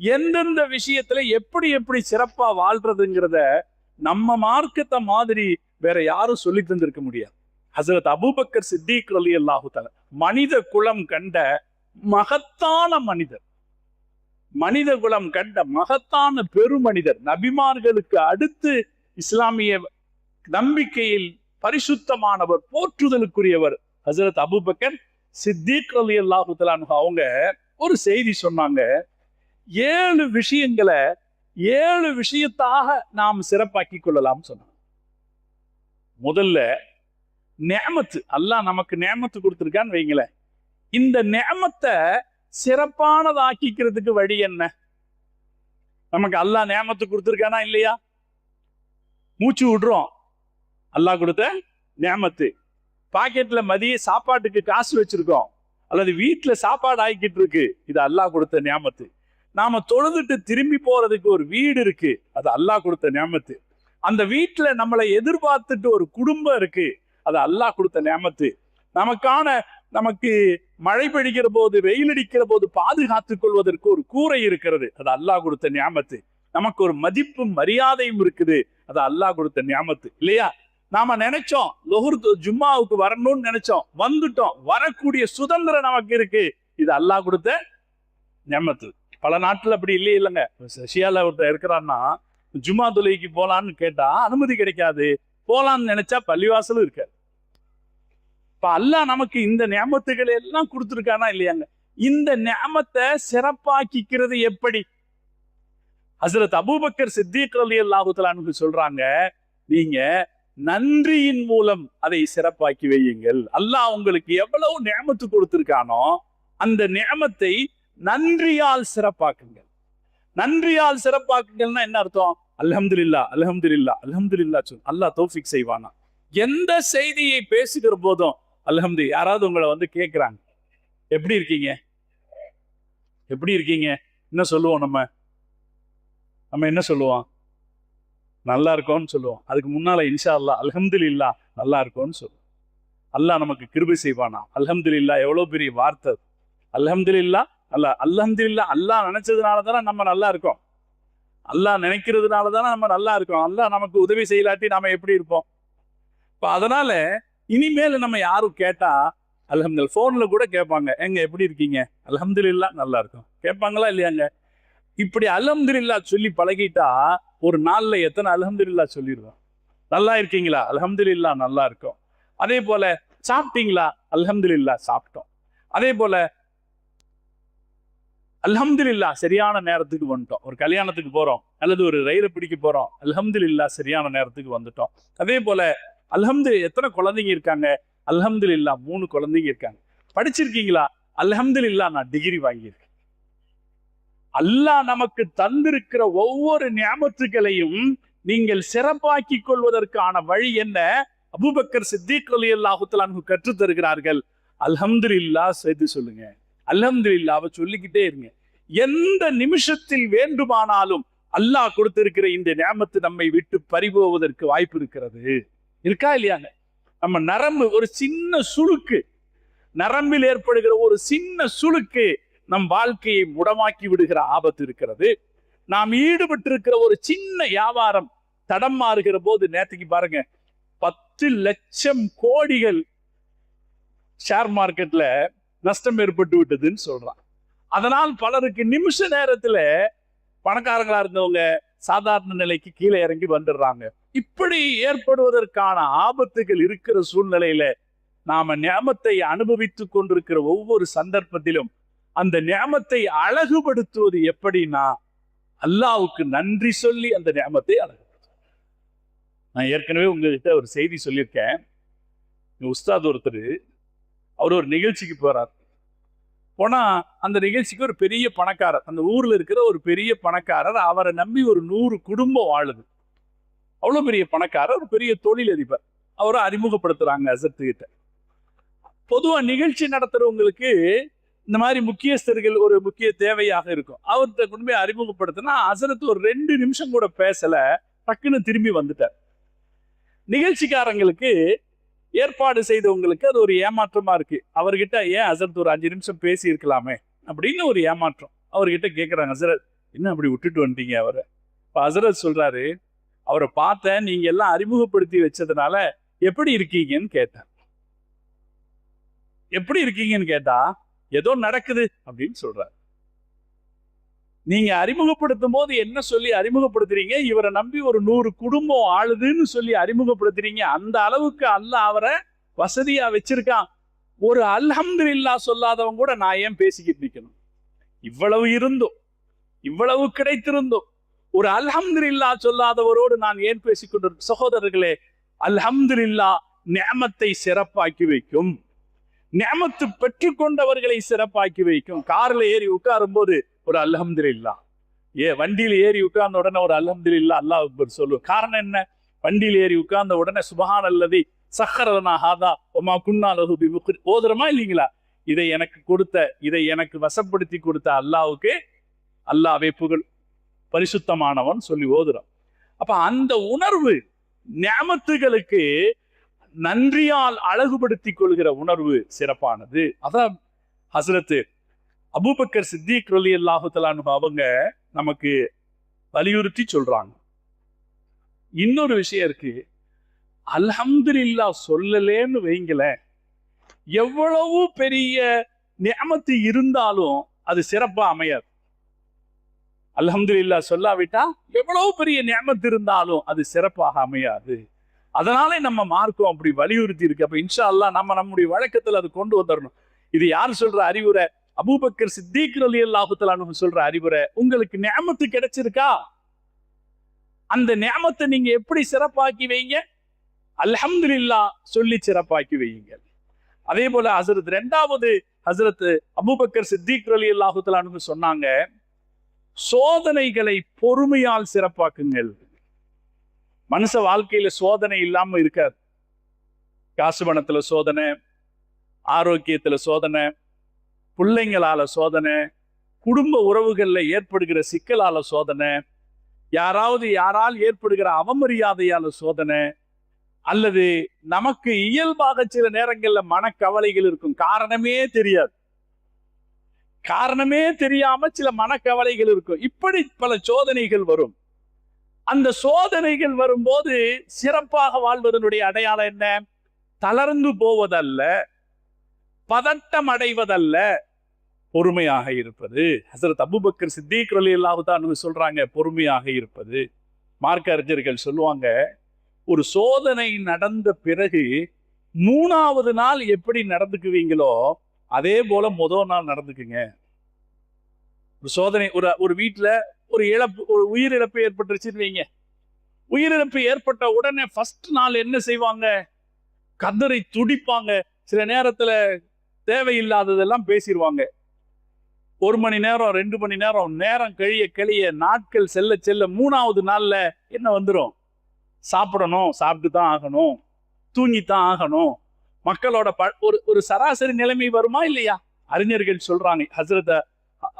எந்தெந்த விஷயத்துல எப்படி எப்படி சிறப்பா வாழ்றதுங்கிறத நம்ம மார்க்கத்தை மாதிரி வேற யாரும் சொல்லி தந்திருக்க முடியாது. ஹசரத் அபூபக்கர் சித்திக் ரலியல்லாஹு தஆலா மனித குலம் கண்ட மகத்தான மனிதர், மனித குலம் கண்ட மகத்தான பெருமனிதர், நபிமார்களுக்கு அடுத்து இஸ்லாமிய நம்பிக்கையில் பரிசுத்தமானவர், போற்றுதலுக்குரியவர் ஹசரத் அபூபக்கர் சித்திக் ரலியல்லாஹு தஆலா அவங்க ஒரு செய்தி சொன்னாங்க. 7 விஷயங்களை 7 விஷயத்தாக நாம் சிறப்பாக்கி கொள்ளலாம் சொன்னாங்க. முதல்ல நிஅமத்து, அல்லாஹ் நமக்கு நிஅமத்து கொடுத்திருக்கான்னு வைங்களேன். இந்த நிஅமத்தை சிறப்பானதாக்கிக்கிறதுக்கு வழி என்ன? நமக்கு அல்லாஹ் நிஅமத்து கொடுத்திருக்கானா இல்லையா? மூச்சு விடுறோம், அல்லாஹ் கொடுத்த நிஅமத்து. பாக்கெட்ல மதிய சாப்பாட்டுக்கு காசு வச்சிருக்கோம், அல்லது வீட்டுல சாப்பாடு ஆகிக்கிட்டு இருக்கு, இது அல்லாஹ் கொடுத்த நிஅமத்து. நாம தொழுதுட்டு திரும்பி போறதுக்கு ஒரு வீடு இருக்கு, அது அல்லாஹ் கொடுத்த நிஅமத்து. அந்த வீட்டுல நம்மளை எதிர்பார்த்துட்டு ஒரு குடும்பம் இருக்கு, அது அல்லாஹ் கொடுத்த நிஅமத்து. நமக்கு மழை பெய்கிற போது, வெயில் அடிக்கிற போது பாதுகாத்துக் கொள்வதற்கு ஒரு கூரை இருக்கிறது, அது அல்லாஹ் கொடுத்த நிஅமத்து. நமக்கு ஒரு மதிப்பும் மரியாதையும் இருக்குது, அது அல்லாஹ் கொடுத்த நிஅமத்து, இல்லையா? நாம நினைச்சோம் லொஹர் ஜும்மாவுக்கு வரணும்னு நினைச்சோம், வந்துட்டோம். வரக்கூடிய சுதந்திரம் நமக்கு இருக்கு, இது அல்லாஹ் கொடுத்த நிஅமத்து. பல நாட்டுல அப்படி இல்லைங்க. ரஷ்யால ஒருத்தர் இருக்கிறான்னா ஜும்மா தொழுகைக்கு போலான்னு கேட்டா அனுமதி கிடைக்காது, போலான்னு நினைச்சா பள்ளிவாசலும் இருக்காது. இப்ப அல்லாஹ் நமக்கு இந்த நிஅமத்துகளை எல்லாம் கொடுத்துருக்கானா இல்லையாங்க? இந்த நிஅமத்தை சிறப்பாக்கிக்கிறது எப்படி? ஹசரத் அபூபக்கர் சித்திக் ரலியல்லாஹு தஆலா அன்ஹு சொல்றாங்க, நீங்க நன்றியின் மூலம் அதை சிறப்பாக்கி வையுங்கள். அல்லாஹ் உங்களுக்கு எவ்வளவு நிஅமத்து கொடுத்திருக்கானோ அந்த நிஅமத்தை நன்றியால் சிறப்பாக்குங்கள். நன்றியால் சிறப்பாக்குங்கள்னா என்ன அர்த்தம்? அல்ஹம்துலில்லாஹ் அல்ஹம்துலில்லாஹ் அல்ஹம்துலில்லாஹ் சொல். அல்லாஹ் தௌஃபீக் செய்வானா. எந்த செய்தியை பேசுகிற போதும் அல்ஹம்து. யாராவது உங்களை வந்து கேட்கிறாங்க, எப்படி இருக்கீங்க, எப்படி இருக்கீங்க, என்ன சொல்லுவோம்? நம்ம என்ன சொல்லுவோம்? நல்லா இருக்கோம்னு சொல்லுவோம். அதுக்கு முன்னால இன்ஷா அல்லாஹ் அல்ஹம்துலில்லாஹ் நல்லா இருக்கோம்னு சொல்லுவோம். அல்லாஹ் நமக்கு கிருபை செய்வானா. அல்ஹம்துலில்லாஹ் எவ்வளவு பெரிய வார்த்தை. அல்ஹம்துலில்லாஹ் அல்ஹம்துலில்லாஹ் அல்லாஹ் நினைச்சதுனால தானே நம்ம நல்லா இருக்கோம். அல்லாஹ் நினைக்கிறதுனால தானே நம்ம நல்லா இருக்கோம். அல்லாஹ் நமக்கு உதவி செய்யலாட்டி நாம எப்படி இருப்போம்? இப்போ அதனால இனிமேல் நம்ம யாரும் கேட்டா அல்ஹம்துலில்லாஹ், போன்ல கூட கேட்பாங்க, எங்க எப்படி இருக்கீங்க? அல்ஹம்துலில்லாஹ் நல்லா இருக்கும். கேட்பாங்களா இல்லையாங்க? இப்படி அல்ஹம்துலில்லாஹ் சொல்லி பழகிட்டா ஒரு நாள்ல எத்தனை அல்ஹம்துலில்லாஹ் சொல்லிடுவோம். நல்லா இருக்கீங்களா? அல்ஹம்துலில்லாஹ் நல்லா இருக்கும். அதே போல சாப்பிட்டீங்களா? அல்ஹம்துலில்லாஹ் சாப்பிட்டோம். அதே போல அல்ஹம்துலில்லாஹ் சரியான நேரத்துக்கு வந்துட்டோம். ஒரு கல்யாணத்துக்கு போறோம் அல்லது ஒரு ரயிலை பிடிக்க போறோம், அல்ஹம்துலில்லாஹ் சரியான நேரத்துக்கு வந்துட்டோம். அதே போல எத்தனை குழந்தைங்க இருக்காங்க? அல்ஹம்துலில்லாஹ் 3 குழந்தைங்க இருக்காங்க. படிச்சிருக்கீங்களா? அல்ஹம்துலில்லாஹ் நான் டிகிரி வாங்கியிருக்கேன். அல்லாஹ் நமக்கு தந்திருக்கிற ஒவ்வொரு நிஅமத்துகளையும் நீங்கள் சிறப்பாக்கி கொள்வதற்கான வழி என்ன? அபூபக்கர் சித்திக் ரலியல்லாஹு தஆலா அன்ஹு கற்றுத் தருகிறார்கள். அல்ஹம்துலில்லாஹ் சேர்த்து சொல்லுங்க. அல்ஹம்துலில்லாஹ்வை சொல்லிக்கிட்டே இருங்க. எந்த நிமிஷத்தில் வேண்டுமானாலும் அல்லாஹ் கொடுத்திருக்கிற இந்த நிஅமத்து நம்மை விட்டு பறிபோவதற்கு வாய்ப்பு இருக்கிறது. இருக்கா இல்லையாங்க? நம்ம நரம்பு ஒரு சின்ன சுளுக்கு, நரம்பில் ஏற்படுகிற ஒரு சின்ன சுளுக்கு நம் வாழ்க்கையை முடமாக்கி விடுகிற ஆபத்து இருக்கிறது. நாம் ஈடுபட்டிருக்கிற ஒரு சின்ன வியாபாரம் தடம் மாறுகிற போது நேற்றுக்கு பாருங்க 10 லட்சம் கோடிகள் ஷேர் மார்க்கெட்ல நஷ்டம் ஏற்பட்டு விட்டதுன்னு சொல்றான். அதனால் பலருக்கு நிமிஷ நேரத்துல பணக்காரங்களா இருந்தவங்க சாதாரண நிலைக்கு கீழே இறங்கி வந்துடுறாங்க. இப்படி ஏற்படுவதற்கான ஆபத்துகள் இருக்கிற சூழ்நிலையில நாம நியாமத்தை அனுபவித்துக் கொண்டிருக்கிற ஒவ்வொரு சந்தர்ப்பத்திலும் அந்த நியாமத்தை அழகுபடுத்துவது எப்படின்னா, அல்லாஹ்வுக்கு நன்றி சொல்லி அந்த நியாமத்தை அழகுபடுத்தும். நான் ஏற்கனவே உங்ககிட்ட ஒரு செய்தி சொல்லியிருக்கேன். உஸ்தாத் ஒருத்தர் அவர் ஒரு நிகழ்ச்சிக்கு போறார். போனா அந்த நிகழ்ச்சிக்கு ஒரு பெரிய பணக்காரர், அந்த ஊர்ல இருக்கிற ஒரு பெரிய பணக்காரர், அவரை நம்பி ஒரு 100 குடும்பம் வாழுது. அவ்வளவு பெரிய பணக்காரர், ஒரு பெரிய தொழிலதிபர். அவரை அறிமுகப்படுத்துறாங்க ஹசரத் கிட்ட. பொதுவா நிகழ்ச்சி நடத்துறவங்களுக்கு இந்த மாதிரி முக்கியஸ்தர்கள் ஒரு முக்கிய தேவையாக இருக்கும். அவர்கிட்ட கொண்டு போய் அறிமுகப்படுத்தினா ஹசரத் ஒரு 2 நிமிஷம் கூட பேசல, டக்குன்னு திரும்பி வந்துட்டார். நிகழ்ச்சிக்காரங்களுக்கு ஏற்பாடு செய்தவங்களுக்கு அது ஒரு ஏமாற்றமா இருக்கு. அவர்கிட்ட ஏன் ஹசரத் ஒரு 5 நிமிஷம் பேசி இருக்கலாமே அப்படின்னு ஒரு ஏமாற்றம். அவர்கிட்ட கேட்குறாங்க, ஹசரத் என்ன அப்படி விட்டுட்டு வந்துட்டீங்க அவரை? இப்போ ஹசரத் சொல்றாரு, அவரை பார்த்தேன், நீங்க எல்லாம் அறிமுகப்படுத்தி வச்சதுனால எப்படி இருக்கீங்கன்னு கேட்டேன். எப்படி இருக்கீங்கன்னு கேட்டா ஏதோ நடக்குது அப்படின்னு சொல்றாரு. நீங்க அறிமுகப்படுத்தும் போது என்ன சொல்லி அறிமுகப்படுத்துறீங்க? இவரை நம்பி ஒரு 100 குடும்பம் ஆளுதுன்னு சொல்லி அறிமுகப்படுத்துறீங்க. அந்த அளவுக்கு அல்லாஹ் அவரை வசதியா வச்சிருக்கான். ஒரு அல்ஹம்துலில்லாஹ் சொல்லாதவங்க கூட நான் ஏன் பேசிக்கிட்டு நிக்கணும்? இவ்வளவு இருந்தும், இவ்வளவு கிடைத்திருந்தும் ஒரு அல்ஹம்துலில்லாஹ் சொல்லாதவரோடு நான் ஏன் பேசிக்கொண்டு? சகோதரர்களே, அல்ஹம்துலில்லாஹ் நிஅமத்தை சிறப்பாக்கி வைக்கும். நிஅமத்து பெற்றுக்கொண்டவர்களை சிறப்பாக்கி வைக்கும். கார்ல ஏறி உட்காரும் போது ஒரு அல்ஹம்துலில்லாஹ், வண்டியில ஏறி உட்கார்ந்த உடனே ஒரு அல்ஹம்துலில்லாஹ் அல்லாஹ் அக்பர் சொல்லுவோம். காரணம் என்ன? வண்டியில ஏறி உட்கார்ந்த உடனே சுப்ஹானல்லதி சஹ்ஹரலனா ஹாதா வமா குன்னா லஹு பிமுக்ரி ஓதுறமா இல்லைங்களா? இதை எனக்கு கொடுத்த, இதை எனக்கு வசப்படுத்தி கொடுத்த அல்லாஹ்வுக்கு அல்லாஹ்வே புகழ், பரிசுத்தமானவன் சொல்லி ஓதுறோம். அப்ப அந்த உணர்வு நிஅமத்துகளுக்கு நன்றியால் அழகுபடுத்தி கொள்கிற உணர்வு சிறப்பானது. அதான் ஹஸ்ரத் அபூபக்கர் சித்திக் ரலியல்லாஹு தஆலா அன்ஹு அவங்க நமக்கு வலியுறுத்தி சொல்றாங்க. இன்னொரு விஷயம் இருக்கு, அல்ஹம்துலில்லாஹ் சொல்லலேன்னு வைங்களேன், எவ்வளவு பெரிய நிஅமத்து இருந்தாலும் அது சிறப்பா அமையாது. அல்ஹம்துலில்லாஹ் சொல்லாவிட்டா எவ்வளவு பெரிய நிஅமத்து இருந்தாலும் அது சிறப்பாக அமையாது. அதனாலே நம்ம மார்க்கம் அப்படி வலியுறுத்தி இருக்கு. அப்ப இன்ஷா அல்லாஹ் நம்ம நம்முடைய வழக்கத்துல அது கொண்டு வந்துடணும். இது யார் சொல்ற அறிவுரை? அபூபக்கர் சித்திக் ரலியல்லாஹு தஆலா அன்ஹு சொல்ற அறிவுரை. உங்களுக்கு நிஅமத்து கிடைச்சிருக்கா? அந்த நிஅமத்தை நீங்க எப்படி சிறப்பாக்கி வைங்க? அல்ஹம்துலில்லாஹ் சொல்லி சிறப்பாக்கி வையுங்க. அதே போல ஹசரத் 2வது ஹசரத் அபூபக்கர் சித்திக் ரலியல்லாஹு தஆலா அன்ஹு சொன்னாங்க, சோதனைகளை பொறுமையால் சிறப்பாக்குங்கள். மனுஷ வாழ்க்கையில சோதனை இல்லாம இருக்காது. காசு பணத்துல சோதனை, ஆரோக்கியத்துல சோதனை, பிள்ளைங்களால சோதனை, குடும்ப உறவுகள்ல ஏற்படுகிற சிக்கலால சோதனை, யாரால் ஏற்படுகிற அவமரியாதையால சோதனை, அல்லது நமக்கு இயல்பாக சில நேரங்கள்ல மனக்கவலைகள் இருக்கும். காரணமே தெரியாம சில மனக்கவலைகள் இருக்கும். இப்படி பல சோதனைகள் வரும். அந்த சோதனைகள் வரும்போது சிறப்பாக வாழ்வதனுடைய அடையாளம் என்ன? தளர்ந்து போவதல்ல, பதட்டம் அடைவதல்ல, பொறுமையாக இருப்பது. ஹசரத் அபூபக்கர் சித்திக் ரலியல்லாஹு தஆலா அன்ஹு சொல்றாங்க, பொறுமையாக இருப்பது. மார்க்க அறிஞர்கள் சொல்லுவாங்க, ஒரு சோதனை நடந்த பிறகு 3வது நாள் எப்படி நடந்துக்குவீங்களோ அதே போல முதல் நாள் நடந்துக்குங்க. ஒரு சோதனை, ஒரு வீட்டுல ஒரு உயிரிழப்பு ஏற்பட்டுருச்சுன்னு வைங்க. உயிரிழப்பு ஏற்பட்ட உடனே ஃபர்ஸ்ட் நாள் என்ன செய்வாங்க? கதறி துடிப்பாங்க. சில நேரத்துல தேவையில்லாததெல்லாம் பேசிடுவாங்க. 1 மணி நேரம் 2 மணி நேரம் கழிய நாட்கள் செல்ல 3வது நாள்ல என்ன வந்துடும்? சாப்பிடணும், சாப்பிட்டு தான் ஆகணும், தூங்கித்தான் ஆகணும். மக்களோட ஒரு சராசரி நிலைமை வருமா இல்லையா? அறிஞர்கள் சொல்றாங்க, ஹசரத்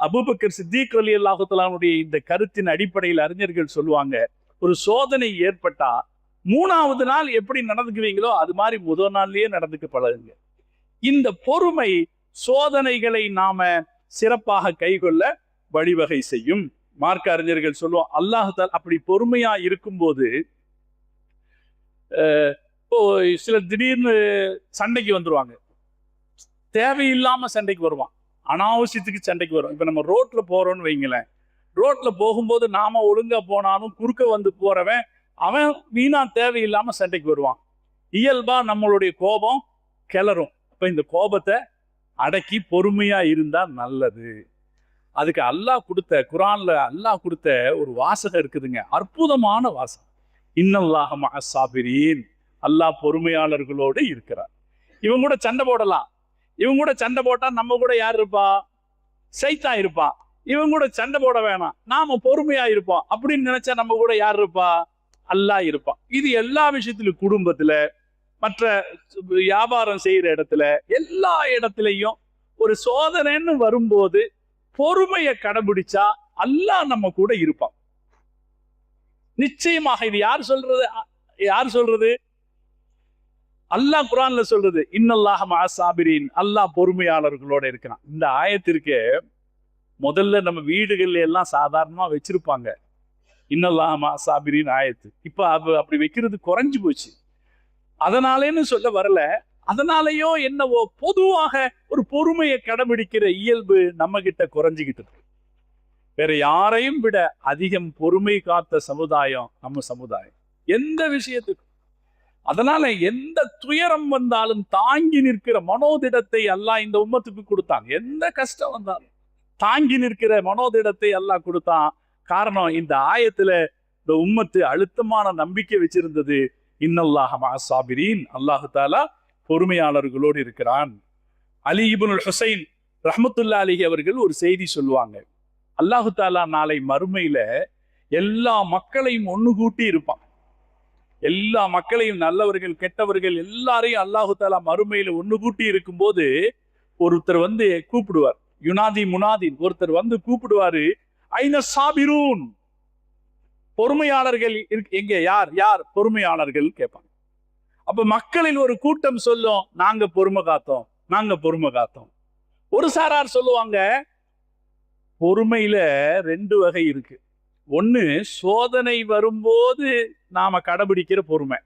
அபூபக்கர் சித்திக் ரலியல்லாஹு தஆலா அன்ஹுடைய இந்த கருத்தின் அடிப்படையில் அறிஞர்கள் சொல்லுவாங்க, ஒரு சோதனை ஏற்பட்டா 3வது நாள் எப்படி நடந்துக்குவீங்களோ அது மாதிரி முதல் நாள்லயே நடந்துக்க பழகுங்க. இந்த பொறுமை சோதனைகளை நாம சிறப்பாக கைகொள்ள வழிவகை செய்யும். மார்க்க அறிஞர்கள் சொல்லுவோம், அல்லாஹ் தஆலா அப்படி பொறுமையா இருக்கும்போது இப்போ சிலர் திடீர்னு சண்டைக்கு வந்துருவாங்க, தேவையில்லாம சண்டைக்கு வருவான், அனாவசியத்துக்கு சண்டைக்கு வரும். இப்ப நம்ம ரோட்ல போறோம்னு வைங்களேன், ரோட்ல போகும்போது நாம ஒழுங்கா போனாலும் குறுக்க வந்து போறவன் அவன் வீணா தேவையில்லாம சண்டைக்கு வருவான். இயல்பா நம்மளுடைய கோபம் கிளறும். அப்ப இந்த கோபத்தை அடக்கி பொறுமையா இருந்தா நல்லது. அதுக்கு அல்லாஹ் கொடுத்த, குர்ஆன்ல அல்லாஹ் கொடுத்த ஒரு வாசகம் இருக்குதுங்க, அற்புதமான வாசகம். இன்னல்லாஹ மஅஸ் ஸாபிரீன், அல்லாஹ் பொறுமையாளர்களோடு இருக்கிறார். இவங்க கூட சண்டை போடலாம், இவங்க கூட சண்டை போட்டா நம்ம கூட யார் இருப்பா? சைத்தான் இருப்பான். இவங்க கூட சண்டை போட வேணாம், நாம பொறுமையா இருப்போம் அப்படின்னு நினைச்சா நம்ம கூட யார் இருப்பா? அல்லாஹ் இருப்பான். இது எல்லா விஷயத்திலும், குடும்பத்துல, மற்ற வியாபாரம் செய்யற இடத்துல, எல்லா இடத்துலையும் ஒரு சோதனைன்னு வரும்போது பொறுமையை கடைபிடிச்சா அல்லாஹ் நம்ம கூட இருப்பான் நிச்சயமாக. இது யார் சொல்றது? யார் சொல்றது? அல்லாஹ் குர்ஆன்ல சொல்றது, இன்னல்லாஹ மஅஸ் ஸாபிரீன், அல்லாஹ் பொறுமையாளர்களோட இருக்கிறான். இந்த ஆயத்திற்கு முதல்ல நம்ம வீடுகள்ல எல்லாம் சாதாரணமா வச்சிருப்பாங்க இன்னல்லாஹ மஅஸ் ஸாபிரீன் ஆயத்து. இப்ப அப்படி வைக்கிறது குறைஞ்சு போச்சு. அதனாலேன்னு சொல்ல வரல, அதனாலயோ என்னவோ பொதுவாக ஒரு பொறுமையை கடைபிடிக்கிற இயல்பு நம்ம கிட்ட குறைஞ்சுக்கிட்டு. வேற யாரையும் விட அதிகம் பொறுமை காத்த சமுதாயம் நம்ம சமுதாயம், எந்த விஷயத்துக்கும். அதனால எந்த துயரம் வந்தாலும் தாங்கி நிற்கிற மனோதிடத்தை அல்லாஹ் இந்த உம்மத்துக்கு கொடுத்தான். எந்த கஷ்டம் வந்தாலும் தாங்கி நிற்கிற மனோதிடத்தை அல்லாஹ் கொடுத்தான். காரணம், இந்த ஆயத்துல இந்த உம்மத்து அழுத்தமான நம்பிக்கை வச்சிருந்தது. இன்னல்லாஹ மஅஸ் ஸாபிரீன், அல்லாஹ் தஆலா பொறுமையாளர்களோடு இருக்கிறான். அலி இப்னுல் ஹுசைன் ரஹ்மத்துல்லாஹி அலைஹி அவர்கள் ஒரு செய்தி சொல்லுவாங்க, அல்லாஹ் தஆலா நாளை மறுமையில எல்லா மக்களையும் ஒண்ணு கூட்டி இருப்பான். எல்லா மக்களையும், நல்லவர்கள் கெட்டவர்கள் எல்லாரையும் அல்லாஹ் தஆலா மறுமையில ஒண்ணு கூட்டி இருக்கும்போது ஒருத்தர் வந்து கூப்பிடுவார், யுனாதி முனாதின், ஒருத்தர் வந்து கூப்பிடுவாரு, ஐன சாபிரூன், பொறுமையாளர்கள் எங்கே? யார் யார் பொறுமையாளர்கள் கேட்பாங்க. அப்ப மக்களில் ஒரு கூட்டம் சொல்லும், நாங்க பொறுமை காத்தோம், நாங்க பொறுமை காத்தோம். ஒரு சாரார் சொல்லுவாங்க, பொறுமையில ரெண்டு வகை இருக்கு. ஒண்ணு, சோதனை வரும்போது நாம கடைபிடிக்கிற பொறுமை.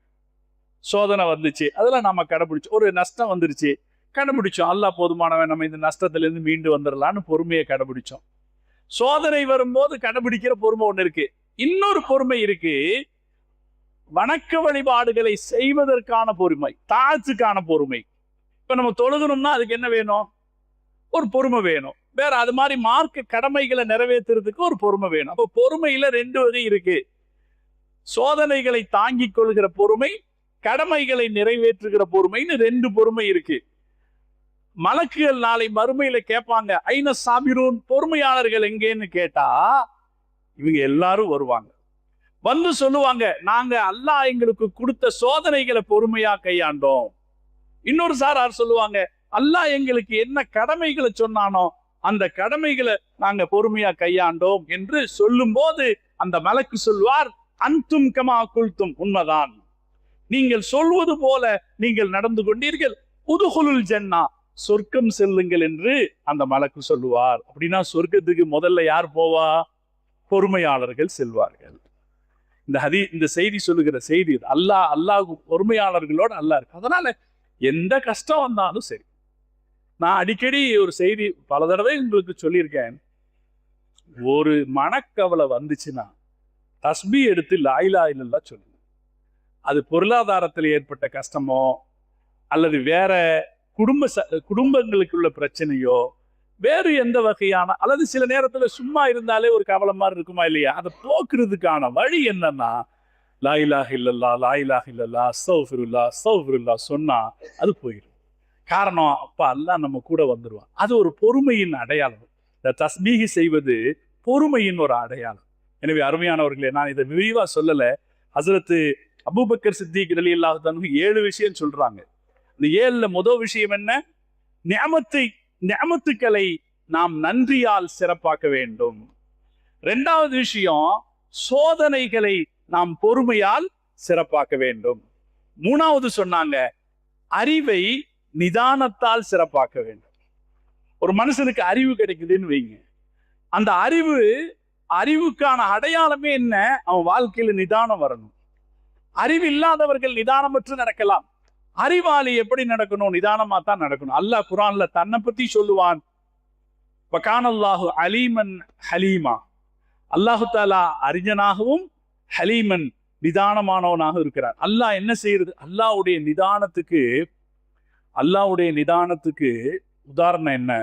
சோதனை வந்துச்சு, அதுல நாம கடைபிடிச்சோம். ஒரு நஷ்டம் வந்துருச்சு, கடைபிடிச்சோம், அல்லாஹ் போதுமானவன், நம்ம இந்த நஷ்டத்துல இருந்து மீண்டு வந்துடலான்னு பொறுமையை கடைபிடிச்சோம். சோதனை வரும்போது கடைபிடிக்கிற பொறுமை ஒண்ணு இருக்கு. இன்னொரு பொறுமை இருக்கு, வணக்க வழிபாடுகளை செய்வதற்கான பொறுமை, தாழ்த்துக்கான பொறுமை. இப்ப நம்ம தொழுகணும்னா அதுக்கு என்ன வேணும்? ஒரு பொறுமை வேணும். வேற அது மாதிரி மார்க்க கடமைகளை நிறைவேற்றுறதுக்கு ஒரு பொறுமை வேணும். அப்ப பொறுமையில ரெண்டு வகை இருக்கு. சோதனைகளை தாங்கிக் கொள்கிற பொறுமை, கடமைகளை நிறைவேற்றுகிற பொறுமைன்னு ரெண்டு பொறுமை இருக்கு. மலக்குகள் நாளை மறுமையில கேட்பாங்க, ஐன சாபிரூன், பொறுமையாளர்கள் எங்கேன்னு கேட்டா இவங்க எல்லாரும் வருவாங்க. வந்து சொல்லுவாங்க, நாங்க அல்லாஹ் எங்களுக்கு கொடுத்த சோதனைகளை பொறுமையா கையாண்டோம். இன்னொரு சாரார் சொல்லுவாங்க, அல்லாஹ் எங்களுக்கு என்ன கடமைகளை சொன்னானோ அந்த கடமைகளை நாங்க பொறுமையா கையாண்டோம் என்று சொல்லும் போது அந்த மலக்கு சொல்வார், அன்தும் கமா குல்தும், உண்மைதான், நீங்கள் சொல்வது போல நீங்கள் நடந்து கொண்டீர்கள், உதுகுலுல் ஜன்னா, சொர்க்கம் செல்லுங்கள் என்று அந்த மலக்கு சொல்லுவார். அப்படின்னா சொர்க்கத்துக்கு முதல்ல யார் போவா? பொறுமையாளர்கள் செல்வார்கள். இந்த செய்தி சொல்லுகிற செய்தி, அல்லாஹ் பொறுமையாளர்களோடு அல்லாஹ் இருக்கு. அதனால எந்த கஷ்டம் வந்தாலும் சரி, நான் அடிக்கடி ஒரு செய்தி பல தடவை உங்களுக்கு சொல்லியிருக்கேன், ஒரு மனக்கவலை வந்துச்சுன்னா தஸ்பீ எடுத்து லா இலாஹ இல்லல்லாஹ் சொல்லுங்க. அது பொருளாதாரத்தில் ஏற்பட்ட கஷ்டமோ அல்லது வேற குடும்பங்களுக்குள்ள பிரச்சனையோ வேறு எந்த வகையான, அல்லது சில நேரத்துல சும்மா இருந்தாலே ஒரு கவலை மாதிரி இருக்குமா இல்லையா, அதை போக்குறதுக்கான வழி என்னன்னா லா இலாஹ இல்லல்லாஹ், லா இலாஹ இல்லல்லாஹ், அஸ்தக்ஃபிருல்லாஹ், அஸ்தக்ஃபிருல்லாஹ் சொன்னா அது போயிடும். காரணம், அப்ப அல்லாஹ் நம்ம கூட வந்துருவான். அது ஒரு பொறுமையின் அடையாளம். இந்த தஸ்பீஹ் செய்வது பொறுமையின் ஒரு அடையாளம். எனவே அருமையானவர்களே, நான் இதை விரிவா சொல்லல. ஹஸ்ரத் அபூபக்கர் சித்திக் ரலியல்லாஹு அன்ஹு 7 விஷயம் சொல்றாங்க. இந்த 7ல முதல் விஷயம் என்ன? நிஅமத்துக்களை நாம் நன்றியால் சிறப்பாக்க வேண்டும். 2வது விஷயம், சோதனைகளை நாம் பொறுமையால் சிறப்பாக்க வேண்டும். 3வது சொன்னாங்க, அறிவை நிதானத்தால் சிறப்பாக்க வேண்டும். ஒரு மனுஷனுக்கு அறிவு கிடைக்குதுன்னு வைங்க, அந்த அறிவுக்கான அடையாளமே என்ன? அவன் வாழ்க்கையில நிதானம் வரணும். அறிவில்லாதவர்கள் நிதானமற்று நடக்கலாம். அறிவாளி எப்படி நடக்கணும்? நிதானமா தான் நடக்கணும். அல்லாஹ் குர்ஆன்ல தன்னை பத்தி சொல்லுவான், வகானல்லாஹு அலீமன் ஹலீமா. அல்லாஹு தாலா அறிஞனாகவும் ஹலீமன் நிதானமானவனாக இருக்கிறார். அல்லாஹ் என்ன செய்யறது? அல்லாஹ்வுடைய நிதானத்துக்கு உதாரணம் என்ன?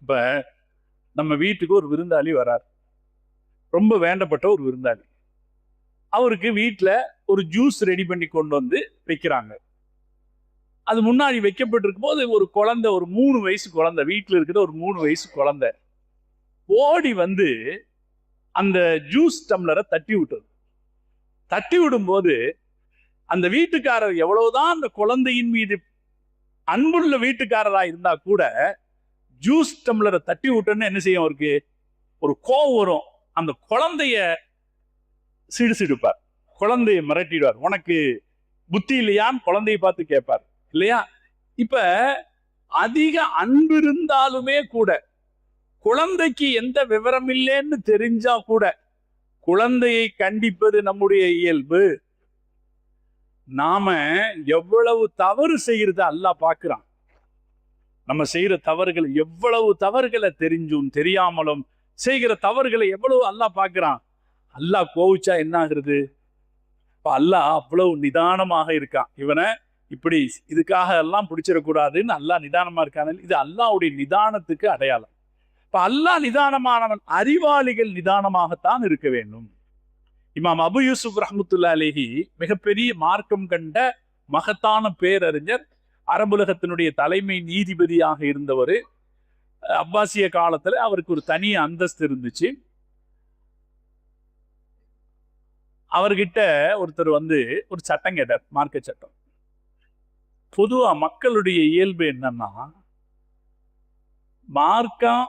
இப்ப நம்ம வீட்டுக்கு ஒரு விருந்தாளி வரார், ரொம்ப வேண்டப்பட்ட ஒரு விருந்தாளி. அவருக்கு வீட்டுல ஒரு ஜூஸ் ரெடி பண்ணி கொண்டு வந்து வைக்கிறாங்க. அது முன்னாடி வைக்கப்பட்டிருக்கும் போது ஒரு குழந்தை, ஒரு 3 வயசு குழந்தை, வீட்டுல இருக்கிற ஒரு 3 வயசு குழந்தை ஓடி வந்து அந்த ஜூஸ் டம்ளரை தட்டி விட்டது. தட்டி விடும்போது அந்த வீட்டுக்காரர் எவ்வளவுதான் அந்த குழந்தையின் மீது அன்புள்ள வீட்டுக்காரரா இருந்தா கூட ஜூஸ் டம்ளரை தட்டி விட்டோன்னு என்ன செய்யும்? அவருக்கு ஒரு கோவம் வரும். அந்த குழந்தைய சிடுசிடுப்பார், குழந்தைய மிரட்டிடுவார். உனக்கு புத்தி இல்லையான்னு குழந்தைய பார்த்து கேட்பார் இல்லையா? இப்ப அதிக அன்பு இருந்தாலுமே கூட குழந்தைக்கு எந்த விவரம் இல்லைன்னு தெரிஞ்சா கூட குழந்தையை கண்டிப்பது நம்முடைய இயல்பு. நாம எவ்வளவு தவறு செய்யறது அல்லாஹ் பார்க்கிறான். நம்ம செய்யற தவறுகள், எவ்வளவு தவறுகளை தெரிஞ்சும் தெரியாமலும் செய்கிற தவறுகளை எவ்வளவு அல்லாஹ் பார்க்கிறான். அல்லாஹ் கோவிச்சா என்ன ஆகுறது? இப்ப அல்லாஹ் அவ்வளவு நிதானமாக இருக்கான். இவனை இப்படி இதுக்காக எல்லாம் பிடிச்சிடக்கூடாதுன்னு அல்லாஹ் நிதானமா இருக்கான. இது அல்லாஹ்வுடைய நிதானத்துக்கு அடையாளம். இப்ப அல்லாஹ் நிதானமானவன், அறிவாளிகள் நிதானமாகத்தான் இருக்க வேண்டும். இமாம் அபு யூசுப் ரஹ்மத்துல்லாஹி அலைஹி மிகப்பெரிய மார்க்கம் கண்ட மகத்தான பேரறிஞர், அரபுலகத்தினுடைய தலைமை நீதிபதியாக இருந்தவர். அப்பாசிய காலத்துல அவருக்கு ஒரு தனி அந்தஸ்து இருந்துச்சு. அவர்கிட்ட ஒருத்தர் வந்து ஒரு சட்டம் கேட்டார், மார்க்க சட்டம். பொதுவா மக்களுடைய இயல்பு என்னன்னா, மார்க்கம்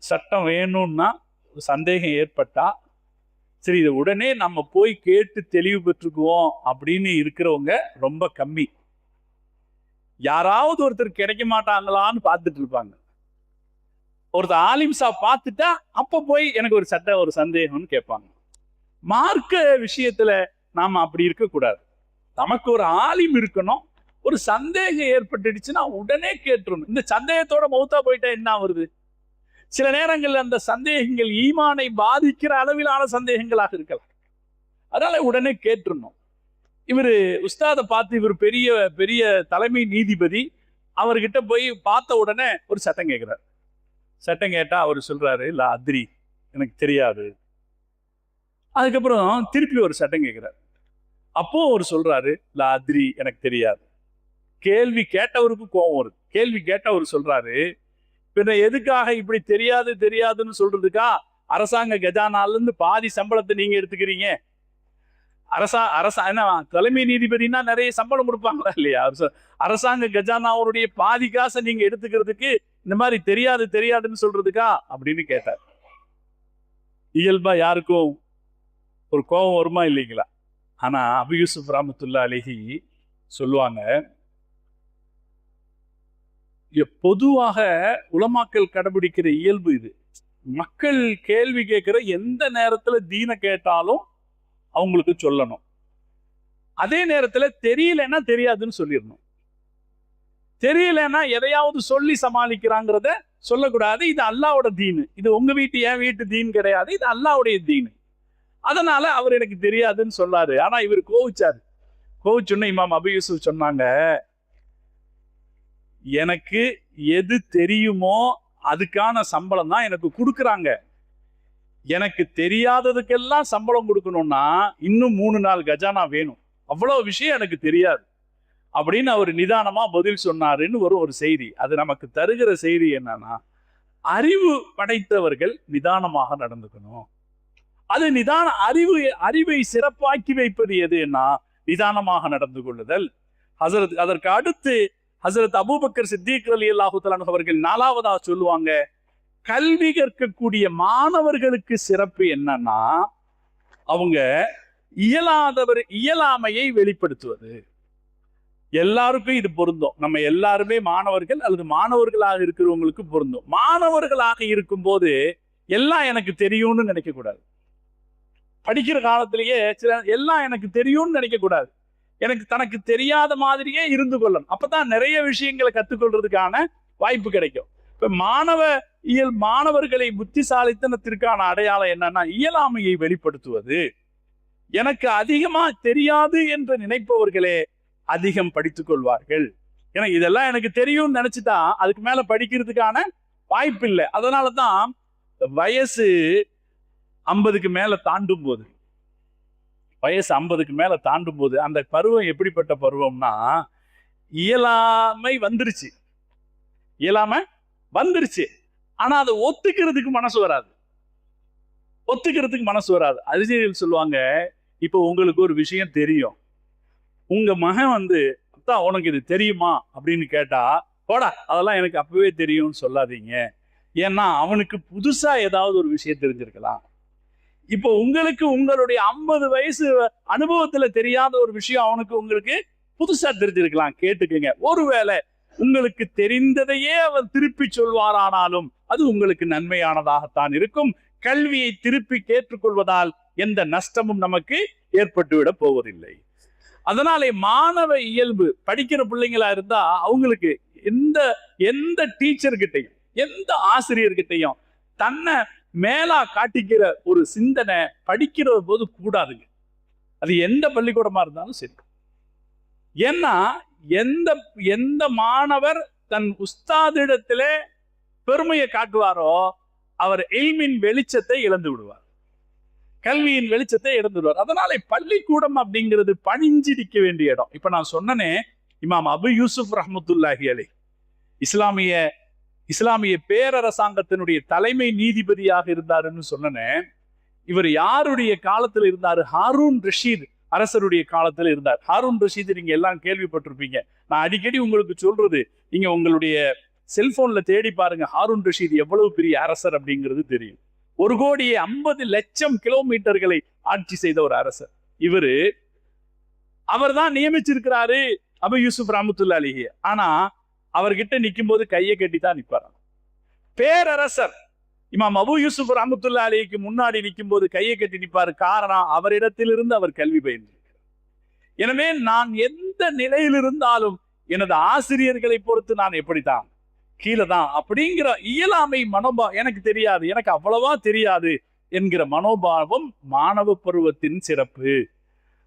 சட்டம் வேணும்னா சந்தேகம் ஏற்பட்டா சரி இதை உடனே நம்ம போய் கேட்டு தெளிவு பெற்றுக்குவோம் அப்படின்னு இருக்கிறவங்க ரொம்ப கம்மி. யாராவது ஒருத்தர் கிடைக்க மாட்டாங்களான்னு பார்த்துட்டு இருப்பாங்க. ஒருத்தர் ஆலிம்சா பார்த்துட்டா அப்ப போய் எனக்கு ஒரு சந்தேகம்னு கேட்பாங்க. மார்க்க விஷயத்துல நாம அப்படி இருக்கக்கூடாது. நமக்கு ஒரு ஆலிம் இருக்கணும். ஒரு சந்தேகம் ஏற்பட்டுடுச்சுன்னா உடனே கேட்டுறணும். இந்த சந்தேகத்தோட மௌத்தா போயிட்டா என்ன வருது? சில நேரங்கள்ல அந்த சந்தேகங்கள் ஈமானை பாதிக்கிற அளவிலான சந்தேகங்களாக இருக்கலாம். அதனால உடனே கேட்டுறணும். இவரு உஸ்தாதை பார்த்து, இவர் பெரிய பெரிய தலைமை நீதிபதி, அவர்கிட்ட போய் பார்த்த உடனே ஒரு சட்டம் கேட்கிறார். சட்டம் கேட்டா அவர் சொல்றாரு, இல்ல அத்ரி, எனக்கு தெரியாது. அதுக்கப்புறம் திருப்பி ஒரு சட்டம் கேட்கிறார். அப்போ அவர் சொல்றாரு, இல்ல அத்ரி, எனக்கு தெரியாது. கேள்வி கேட்டவருக்கு கோபம் வருது. கேள்வி கேட்டவர் சொல்றாரு, பின்ன எதுக்காக இப்படி தெரியாதுன்னு சொல்றதுக்கா அரசாங்க கஜானால இருந்து பாதி சம்பளத்தை நீங்க எடுத்துக்கிறீங்க? என்ன தலைமை நீதிபதினா நிறைய சம்பளம் கொடுப்பாங்களா இல்லையா? அரசாங்க கஜானாவுடைய பாதி காசை நீங்க எடுத்துக்கிறதுக்கு இந்த மாதிரி தெரியாதுன்னு சொல்றதுக்கா அப்படின்னு கேட்டார். இயல்பா யாருக்கும் ஒரு கோபம் வருமா இல்லைங்களா? ஆனா அபு யூசுப் ரஹ்மத்துல்லாஹி அலைஹி சொல்லுவாங்க, பொதுவாக உலமாக்கள் கடைபிடிக்கிற இயல்பு இது. மக்கள் கேள்வி கேட்கிற எந்த நேரத்துல தீன கேட்டாலும் அவங்களுக்கு சொல்லணும். அதே நேரத்துல தெரியலன்னா தெரியாதுன்னு சொல்லிடணும். தெரியலன்னா எதையாவது சொல்லி சமாளிக்கிறாங்கிறத சொல்லக்கூடாது. இது அல்லாஹ்வோட தீனு. இது உங்க என் வீட்டு தீன் கிடையாது. இது அல்லாஹ்வுடைய தீனு. அதனால அவர் எனக்கு தெரியாதுன்னு சொல்லாரு. ஆனா இவர் கோவிச்சுன்னு இமாம் அபு யூசுப் சொன்னாங்க, எனக்கு எது தெரியுமோ அதுக்கான சம்பளம் தான் எனக்கு கொடுக்குறாங்க. எனக்கு தெரியாததுக்கெல்லாம் சம்பளம் கொடுக்கணும்னா இன்னும் 3 நாள் கஜானா வேணும். அவ்வளவு விஷயம் எனக்கு தெரியாது அப்படின்னு அவர் நிதானமா பதில் சொன்னாருன்னு ஒரு செய்தி. அது நமக்கு தருகிற செய்தி என்னன்னா, அறிவு படைத்தவர்கள் நிதானமாக நடந்துக்கணும். அது அறிவை சிறப்பாக்கி வைப்பது எதுன்னா நிதானமாக நடந்து கொள்ளுதல். அதற்கு அடுத்து ஹசரத் அபூபக்கர் சித்திக் ரலியல்லாஹு தஆலா அவர்கள் 4வதா சொல்லுவாங்க, கல்வி கற்கக்கூடிய மாணவர்களுக்கு சிறப்பு என்னன்னா, அவங்க இயலாமையை வெளிப்படுத்துவது. எல்லாருக்கும் இது பொருந்தும். நம்ம எல்லாருமே மாணவர்கள் அல்லது மாணவர்களாக இருக்கிறவங்களுக்கு பொருந்தும். மாணவர்களாக இருக்கும் போது எல்லாம் எனக்கு தெரியும்னு நினைக்க கூடாது. படிக்கிற காலத்திலேயே சில எல்லாம் எனக்கு தெரியும்னு நினைக்க கூடாது. எனக்கு தனக்கு தெரியாத மாதிரியே இருந்து கொள்ளணும். அப்பதான் நிறைய விஷயங்களை கத்துக்கொள்றதுக்கான வாய்ப்பு கிடைக்கும். இப்ப மாணவர்களை புத்திசாலித்தனத்திற்கான அடையாளம் என்னன்னா, இயலாமையை வெளிப்படுத்துவது. எனக்கு அதிகமா தெரியாது என்று நினைப்பவர்களே அதிகம் படித்துக் கொள்வார்கள். ஏன்னா இதெல்லாம் எனக்கு தெரியும்னு நினைச்சுட்டா அதுக்கு மேல படிக்கிறதுக்கான வாய்ப்பு இல்லை. அதனாலதான் வயசு 50க்கு மேல தாண்டும் போது அந்த பருவம் எப்படிப்பட்ட பருவம்னா, இயலாமை வந்துருச்சு. ஆனா அதை ஒத்துக்கிறதுக்கு மனசு வராது. அறிஞர்கள் சொல்லுவாங்க, இப்ப உங்களுக்கு ஒரு விஷயம் தெரியும், உங்க மகன் அப்பா உனக்கு இது தெரியுமா அப்படின்னு கேட்டா, போடா அதெல்லாம் எனக்கு அப்பவே தெரியும்னு சொல்லாதீங்க. ஏன்னா அவனுக்கு புதுசா ஏதாவது ஒரு விஷயம் தெரிஞ்சிருக்கலாம். இப்போ உங்களுக்கு உங்களுடைய 50 வயசு அனுபவத்துல தெரியாத ஒரு விஷயம் உங்களுக்கு புதுசா தெரிஞ்சிருக்கலாம். கேட்டுக்கங்க. ஒருவேளை உங்களுக்கு தெரிந்ததையே அவர் திருப்பி சொல்வாரானாலும் அது உங்களுக்கு நன்மையானதாகத்தான் இருக்கும். கல்வியை திருப்பி கேட்டுக்கொள்வதால் எந்த நஷ்டமும் நமக்கு ஏற்பட்டுவிட போவதில்லை. அதனாலே மாணவ இயல்பு படிக்கிற பிள்ளைங்களா இருந்தா அவங்களுக்கு எந்த டீச்சர்கிட்டையும் எந்த ஆசிரியர்கிட்டையும் தன்னை மேலா காட்டிக்கிற ஒரு சிந்தனை படிக்கிற போது கூடாதுங்க. அது எந்த பள்ளிக்கூடமா இருந்தாலும் சரி. ஏன்னா எந்த மாணவர் தன் உஸ்தாதிடத்திலே பெருமையை காட்டுவாரோ அவர் இல்மின் வெளிச்சத்தை இழந்து விடுவார், கல்வியின் வெளிச்சத்தை இழந்து விடுவார். அதனால பள்ளிக்கூடம் அப்படிங்கிறது பணிஞ்சிருக்க வேண்டிய இடம். இப்ப நான் சொன்னனே, இமாம் அபு யூசுப் ரஹ்மத்துல்லாஹி அலைஹி இஸ்லாமிய பேரரசாங்கத்தினுடைய தலைமை நீதிபதியாக இருந்தாருன்னு சொன்னனே. இவர் யாருடைய காலத்துல இருந்தாரு? ஹாரூன் ரஷீத் அரசருடைய காலத்துல இருந்தார். ஹாரூன் ரஷீத் நீங்க எல்லாம் கேள்விப்பட்டிருப்பீங்க. நான் அடிக்கடி உங்களுக்கு சொல்றது, நீங்க உங்களுடைய செல்போன்ல தேடி பாருங்க, ஹாரூன் ரஷீத் எவ்வளவு பெரிய அரசர் அப்படிங்கிறது தெரியும். 1,50,00,000 கிலோமீட்டர்களை ஆட்சி செய்த ஒரு அரசர். அவர் தான் நியமிச்சிருக்கிறாரு அபு யூசுப் ரஹ்மத்துல்லாஹி அலைஹி. ஆனா அவர்கிட்ட நிற்கும் போது கையை கட்டித்தான் நிற்பார். பேரரசர் இமாம் அபு யூசுப் ரஹ்மத்துல்லாஹி அலைஹிக்கு முன்னாடி நிற்கும் போது கையை கட்டி நிற்பாரு. காரணம், அவரிடத்திலிருந்து அவர் கல்வி பயின்றிருக்கிறார். எனவே நான் எந்த நிலையில் இருந்தாலும் எனது ஆசிரியர்களை பொறுத்து நான் எப்படித்தான் கீழே தான் அப்படிங்கிற இயலாமை மனோபாவம், எனக்கு தெரியாது, எனக்கு அவ்வளவா தெரியாது என்கிற மனோபாவம் மாணவ பருவத்தின் சிறப்பு.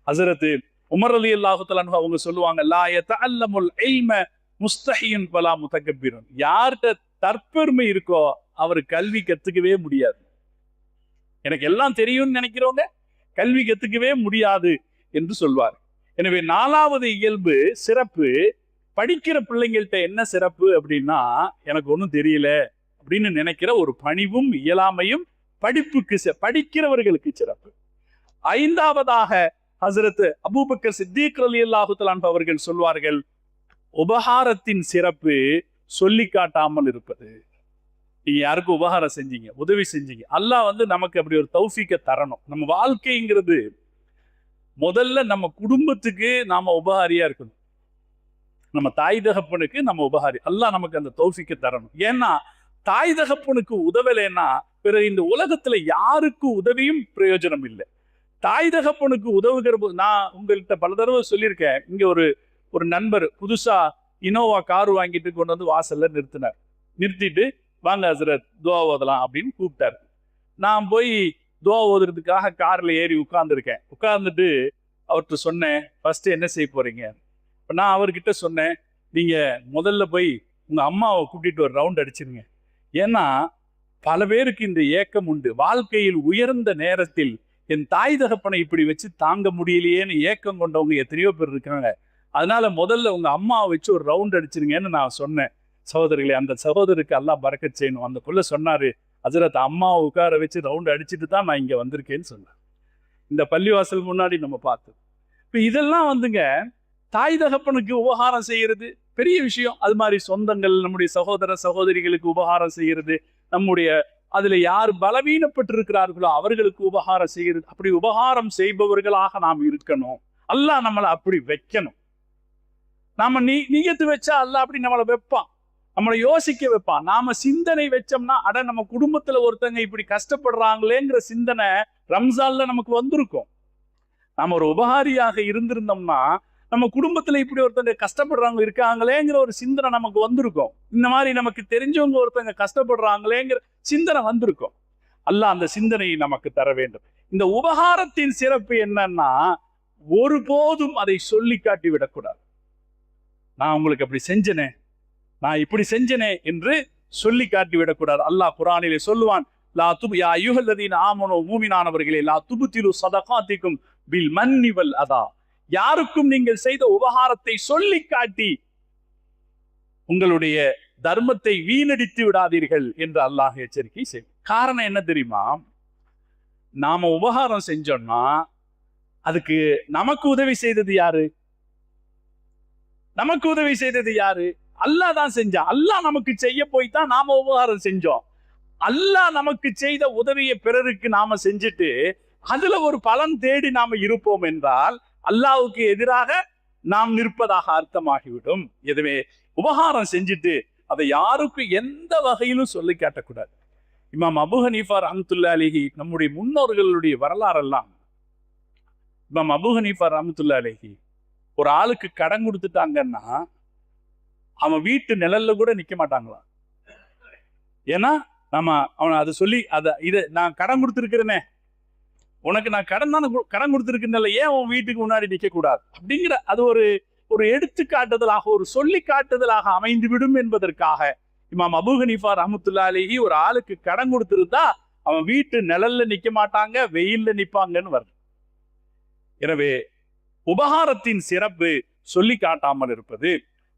ஹஸரத் உமர் ரலியல்லாஹு தஆலா அன்ஹு அவங்க சொல்லுவாங்க, லா யதஅல்லமுல் இல்ம முஸ்தஹியுன் வலா முதக்கப்பிருன். யார்கிட்ட தற்பெருமை இருக்கோ அவர் கல்வி கத்துக்கவே முடியாது. எனக்கு எல்லாம் தெரியும்னு நினைக்கிறவங்க கல்வி கத்துக்கவே முடியாது என்று சொல்வார். எனவே 4வது இயல்பு சிறப்பு, படிக்கிற பிள்ளைங்கள்ட்ட என்ன சிறப்பு அப்படின்னா, எனக்கு ஒன்றும் தெரியல அப்படின்னு நினைக்கிற ஒரு பணிவும் இயலாமையும் படிக்கிறவர்களுக்கு சிறப்பு. 5வதாக ஹஸரத் அபூபக்கர் சித்திக் ரலியல்லாஹு தஆலா அன்ஹு அவர்கள் சொல்வார்கள், உபகாரத்தின் சிறப்பு சொல்லி காட்டாமல் இருப்பது. நீங்க யாருக்கும் உபகாரம் செஞ்சீங்க, உதவி செஞ்சீங்க, அல்லாஹ் நமக்கு அப்படி ஒரு தௌஃபீக்கை தரணும். நம்ம வாழ்க்கைங்கிறது முதல்ல நம்ம குடும்பத்துக்கு நாம உபகாரியா இருக்கணும். நம்ம தாய் தகப்பனுக்கு நம்ம உபகாரி. அல்லாஹ் நமக்கு அந்த தௌஃபீக்கை தரணும். ஏன்னா தாய் தகப்பனுக்கு உதவலைன்னா பிறகு இந்த உலகத்துல யாருக்கு உதவியும் பிரயோஜனம் இல்லை. தாய் தகப்பனுக்கு உதவுகிற போது, நான் உங்கள்கிட்ட பல தடவை சொல்லியிருக்கேன், இங்க ஒரு நண்பர் புதுசா இனோவா கார் வாங்கிட்டு கொண்டு வந்து வாசல்ல நிறுத்திட்டு வாங்க ஹஸரத் துவா ஓதலாம் அப்படின்னு கூப்பிட்டாரு. நான் போய் துவா ஓதுறதுக்காக கார்ல ஏறி உட்கார்ந்துட்டு அவர்கிட்ட சொன்னேன், ஃபர்ஸ்ட் என்ன செய்ய போறீங்க? இப்போ நான் அவர்கிட்ட சொன்னேன், நீங்க முதல்ல போய் உங்க அம்மாவை கூட்டிட்டு ஒரு ரவுண்ட் அடிச்சிருங்க. ஏன்னா பல பேருக்கு இந்த ஏக்கம் உண்டு. வாழ்க்கையில் உயர்ந்த நேரத்தில் என் தாய் தகப்பனை இப்படி வச்சு தாங்க முடியலையேன்னு ஏக்கம் கொண்டவங்க எத்தனையோ பேர் இருக்காங்க. அதனால முதல்ல உங்க அம்மாவை வச்சு ஒரு ரவுண்ட் அடிச்சிருங்கன்னு நான் சொன்னேன். சகோதரிகளே, அந்த சகோதரருக்கு அல்லாஹ் பரக்கத் செய்யணும். அந்த புள்ள சொன்னாரு, ஹஸரத் அம்மாவை உட்கார வச்சு ரவுண்ட் அடிச்சுட்டு தான் நான் இங்க வந்திருக்கேன்னு சொன்னேன். இந்த பள்ளிவாசல் முன்னாடி நம்ம பார்த்தோம். இப்போ இதெல்லாம் தாய் தகப்பனுக்கு உபகாரம் செய்யறது பெரிய விஷயம். அது மாதிரி சொந்தங்கள், நம்முடைய சகோதர சகோதரிகளுக்கு உபகாரம் செய்யறது, நம்முடைய அதுல யார் பலவீனப்பட்டு இருக்கிறார்களோ அவர்களுக்கு உபகாரம் செய்யறது, அப்படி உபகாரம் செய்பவர்களாக நாம் இருக்கணும். அல்லாஹ் நம்மளை அப்படி வைக்கணும். நாம நீயத்து வச்சா அல்லாஹ் அப்படி நம்மளை வைப்பான். நம்மளை யோசிக்க வைப்பான். நாம சிந்தனை வச்சோம்னா, அட நம்ம குடும்பத்துல ஒருத்தங்க இப்படி கஷ்டப்படுறாங்களேங்கிற சிந்தனை ரம்ஜான்ல நமக்கு வந்திருக்கும். நாம ஒரு உபகாரியாக இருந்திருந்தோம்னா, நம்ம குடும்பத்துல இப்படி ஒருத்தங்க கஷ்டப்படுறவங்க இருக்காங்களேங்கிற ஒரு சிந்தனை நமக்கு வந்திருக்கும். இந்த மாதிரி நமக்கு தெரிஞ்சவங்க ஒருத்தங்க கஷ்டப்படுறாங்களேங்கிற சிந்தனை வந்திருக்கும். அல்லாஹ் அந்த சிந்தனையை நமக்கு தர வேண்டும். இந்த உபகாரத்தின் சிறப்பு என்னன்னா, ஒருபோதும் அதை சொல்லி காட்டி விடக்கூடாது. நான் உங்களுக்கு அப்படி செஞ்சனே, நான் இப்படி செஞ்சனே என்று சொல்லி காட்டி விடக்கூடாது. அல்லாஹ் குர்ஆனிலே சொல்லுவான், லா துப் யா அய்யுஹல்லதீன ஆமனூ மூமினானவர்களே லா துப்திலு ஸதகாத்திக்கும் பில் மன்னி வல் அதா. யாருக்கும் நீங்கள் செய்த உபகாரத்தை சொல்லி காட்டி உங்களுடைய தர்மத்தை வீணடித்து விடாதீர்கள் என்று அல்லாஹ் எச்சரிக்கை செய்யும். காரணம் என்ன தெரியுமா? நாம உபகாரம் செஞ்சோம்னா அதுக்கு நமக்கு உதவி செய்தது யாரு? நமக்கு உதவி செய்தது யாரு? அல்லாஹ் தான் செஞ்சான். அல்லாஹ் நமக்கு செய்ய போய் தான் நாம உபகாரம் செஞ்சோம். அல்லாஹ் நமக்கு செய்த உதவியை பிறருக்கு நாம செஞ்சுட்டு அதுல ஒரு பலன் தேடி நாம இருப்போம் என்றால் அல்லாஹ்வுக்கு எதிராக நாம் நிற்பதாக அர்த்தமாகிவிடும். எதுவே உபகாரம் செஞ்சுட்டு அதை யாருக்கும் எந்த வகையிலும் சொல்லி காட்டக்கூடாது. இமாம் அபூ ஹனீஃபா ரஹ்மத்துல்லாஹி அலைஹி நம்முடைய முன்னோர்களுடைய வரலாறெல்லாம், இமாம் அபூ ஹனீஃபா ரஹ்மத்துல்லாஹி அலைஹி ஒரு ஆளுக்கு கடன் கொடுத்துட்டாங்கன்னா அவன் வீட்டு நிழல்ல கூட நிக்க மாட்டாங்களா. ஏன்னா நம்ம அவனை அதை சொல்லி இதை நான் கடன் கொடுத்துருக்கிறேனே, உனக்கு நான் கடன் கொடுத்துருக்கேன்ல, ஏன் உன் வீட்டுக்கு முன்னாடி நிக்க கூடாது அப்படிங்கிற அது ஒரு எடுத்துக்காட்டுதலாக, ஒரு சொல்லி காட்டுதலாக அமைந்து விடும் என்பதற்காக இமாம் அபூ ஹனீஃபா ரஹ்மத்துல்லாஹி அலைஹி ஒரு ஆளுக்கு கடன் கொடுத்துருந்தா அவன் வீட்டு நிழல்ல நிக்க மாட்டாங்க, வெயில்ல நிப்பாங்கன்னு வருது. எனவே உபகாரத்தின் சிறப்பு சொல்லி காட்டாமல் இருப்பது.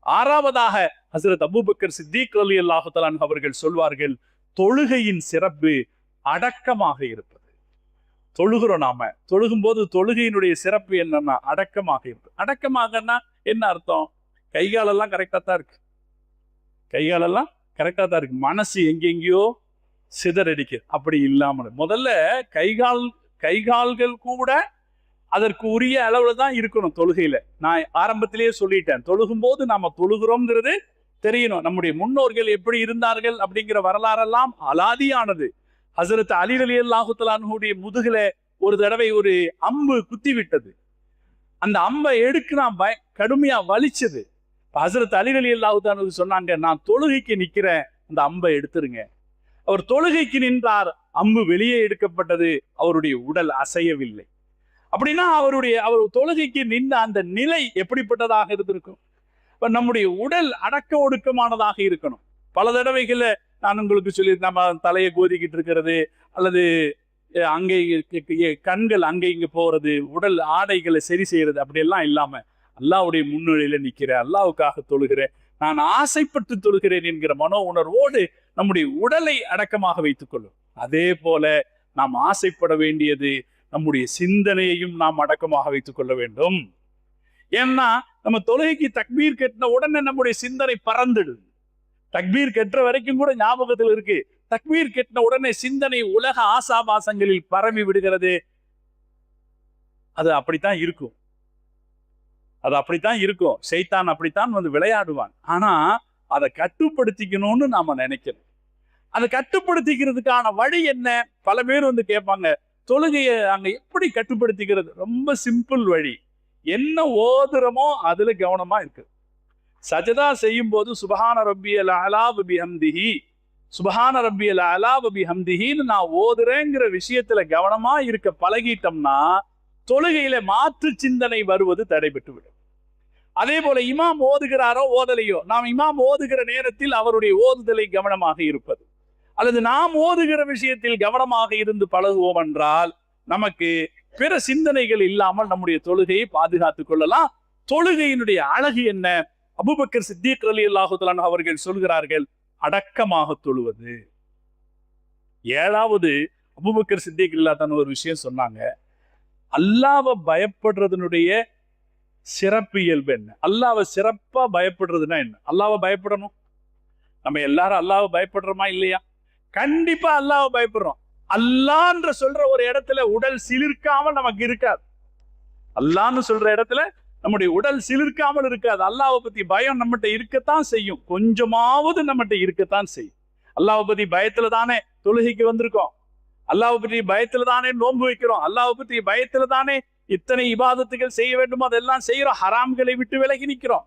ஆறாவதாக ஹஸ்ரத் அபூபக்கர் சித்திக் ரலியல்லாஹு தஆலா அன்ஹு அவர்கள் சொல்வார்கள், தொழுகையின் சிறப்பு அடக்கமாக இருப்பது. தொழுகிறோம், நாம தொழுகும் போது தொழுகையினுடைய சிறப்பு என்னன்னா அடக்கமாக இருப்பது. அடக்கமாகனா என்ன அர்த்தம்? கைகாலெல்லாம் கரெக்டா தான் இருக்கு, கைகாலெல்லாம் கரெக்டா தான் இருக்கு, மனசு எங்கெங்கயோ சிதறடிக்குது. அப்படி இல்லாமல் முதல்ல கைகால்கள் கூட அதற்கு உரிய அளவுல தான் இருக்கணும் தொழுகையில. நான் ஆரம்பத்திலேயே சொல்லிட்டேன், தொழுகும் போது நாம தொழுகிறோம்ங்கிறது தெரியணும். நம்முடைய முன்னோர்கள் எப்படி இருந்தார்கள் அப்படிங்கிற வரலாறெல்லாம் அலாதியானது. ஹஸரத் அலி ரலியல்லாஹு தஆலா அன்ஹுடைய முதுகுல ஒரு தடவை ஒரு அம்பு குத்தி விட்டது. அந்த அம்பை எடுக்க நான் கடுமையா வலிச்சது. ஹஸரத் அலி ரலியல்லாஹு தஆலா அன்ஹு சொன்னாங்க, நான் தொழுகைக்கு நிக்கிறேன், அந்த அம்பை எடுத்துருங்க. அவர் தொழுகைக்கு நின்றார், அம்பு வெளியே எடுக்கப்பட்டது, அவருடைய உடல் அசையவில்லை. அப்படின்னா அவர் தொழுகைக்கு நின்ற அந்த நிலை எப்படிப்பட்டதாக இருந்திருக்கும்? இப்ப நம்முடைய உடல் அடக்க ஒடுக்கமானதாக இருக்கணும். பல தடவைகள்ல நான் உங்களுக்கு சொல்லி, நம்ம தலையை கோதிக்கிட்டு இருக்கிறது, அல்லது அங்கே கண்கள் அங்கே இங்க போறது, உடல் ஆடைகளை சரி செய்யறது, அப்படியெல்லாம் இல்லாம அல்லாஹ்வுடைய முன்னிலையில நிக்கிறேன், அல்லாஹ்வுக்காக தொழுகிறேன், நான் ஆசைப்பட்டு தொழுகிறேன் என்கிற மனோ உணர்வோடு நம்முடைய உடலை அடக்கமாக வைத்துக் கொள்ளும். அதே போல நாம் ஆசைப்பட வேண்டியது நம்முடைய சிந்தனையையும் நாம் அடக்கமாக வைத்துக் கொள்ள வேண்டும். ஏன்னா நம்ம தொழுகைக்கு தக்பீர் கட்டின உடனே நம்முடைய சிந்தனை பறந்துடுது. தக்பீர் கட்டுற வரைக்கும் கூட ஞாபகத்தில் இருக்கு, தக்பீர் கட்டின உடனே சிந்தனை உலக ஆசாபாசங்களில் பரவி விடுகிறது. அது அப்படித்தான் இருக்கும், அது அப்படித்தான் இருக்கும். ஷைத்தான் அப்படித்தான் வந்து விளையாடுவான். ஆனா அதை கட்டுப்படுத்திக்கணும்னு நாம நினைக்கிறோம். அதை கட்டுப்படுத்திக்கிறதுக்கான வழி என்ன? பல பேர் வந்து கேட்பாங்க, தொழுகையை அங்க எப்படி கட்டுப்படுத்திக்கிறது? ரொம்ப சிம்பிள் வழி, என்ன ஓதுறமோ அதுல கவனமா இருக்கு. சஜதா செய்யும் போது சுப்ஹான ரப்பியல் அலா வ பிஹம்திஹி, சுப்ஹான ரப்பியல் அலா வ பிஹம்திஹின்னு நான் ஓதுறேங்கிற விஷயத்துல கவனமா இருக்க பழகிட்டோம்னா தொழுகையில மாற்று சிந்தனை வருவது தடைபட்டு விடும். அதே போல இமாம் ஓதுகிறாரோ ஓதலையோ, நாம் இமாம் ஓதுகிற நேரத்தில் அவருடைய ஓதுதலை கவனமாக இருப்பது, அல்லது நாம் ஓதுகிற விஷயத்தில் கவனமாக இருந்து பழகுவோம் என்றால் நமக்கு பிற சிந்தனைகள் இல்லாமல் நம்முடைய தொழுகையை பாதுகாத்துக் கொள்ளலாம். தொழுகையினுடைய அழகு என்ன? அபூபக்கர் சித்திக் ரலியல்லாஹு தஆலா அன்ஹு அவர்கள் சொல்கிறார்கள், அடக்கமாக தொழுவது. ஏழாவது அபூபக்கர் சித்திக் ரலியல்லாஹு தஆலா ஒரு விஷயம் சொன்னாங்க, அல்லாஹ்வை பயப்படுறதனுடைய சிறப்பு இயல்பு என்ன? அல்லாஹ்வை சிறப்பா பயப்படுறதுன்னா என்ன? அல்லாஹ்வை பயப்படணும். நம்ம எல்லாரும் அல்லாஹ்வை பயப்படுறோமா இல்லையா? கண்டிப்பா அல்லாஹ்வை பயப்படுறோம். அல்லாஹ்ன்ற சொல்ற ஒரு இடத்துல உடல் சிலிர்க்காமல் நமக்கு இருக்காது. அல்லாஹ்னு சொல்ற இடத்துல நம்முடைய உடல் சிலிர்க்காமல் இருக்காது. அல்லாஹ்வை பத்தி பயம் நம்மகிட்ட இருக்கத்தான் செய்யும், கொஞ்சமாவது நம்மகிட்ட இருக்கத்தான் செய்யும். அல்லாஹ்வை பத்தி பயத்துல தானே தொழுகைக்கு வந்திருக்கோம், அல்லாஹ்வை பற்றி பயத்துல தானே நோன்பு வைக்கிறோம், அல்லாஹ்வை பற்றி பயத்துல தானே இத்தனை இபாதத்துகள் செய்ய வேண்டுமோ அதெல்லாம் செய்யறோம், ஹராம்களை விட்டு விலகி நிற்கிறோம்.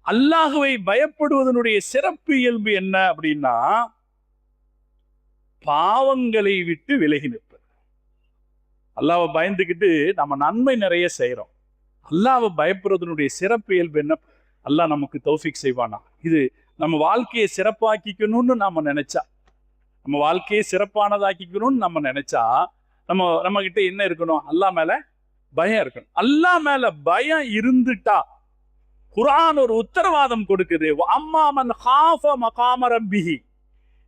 அல்லாஹ்வை பயப்படுவதனுடைய சிறப்பு இயல்பு என்ன அப்படின்னா, பாவங்களை விட்டு விலகி நிற்பது. அல்லாஹ்வை பயந்துக்கிட்டு நம்ம நன்மை நிறைய செய்யறோம். அல்லாஹ்வை பயப்படுறதனுடைய சிறப்பு இயல்பு என்ன? அல்லாஹ் நமக்கு தௌஃபீக் செய்வானா. இது நம்ம வாழ்க்கையை சிறப்பாக்கிக்கணும்னு நாம நினைச்சா, நம்ம வாழ்க்கையை சிறப்பானதாக்கிக்கணும்னு நம்ம நினைச்சா, நம்ம கிட்ட என்ன இருக்கணும்? அல்லாஹ் மேல பயம் இருக்கணும். அல்லாஹ் மேல பயம் இருந்துட்டா குர்ஆன் ஒரு உத்தரவாதம் கொடுக்குது. அம்மா மன் காஃப மகாம ரப்பிஹி,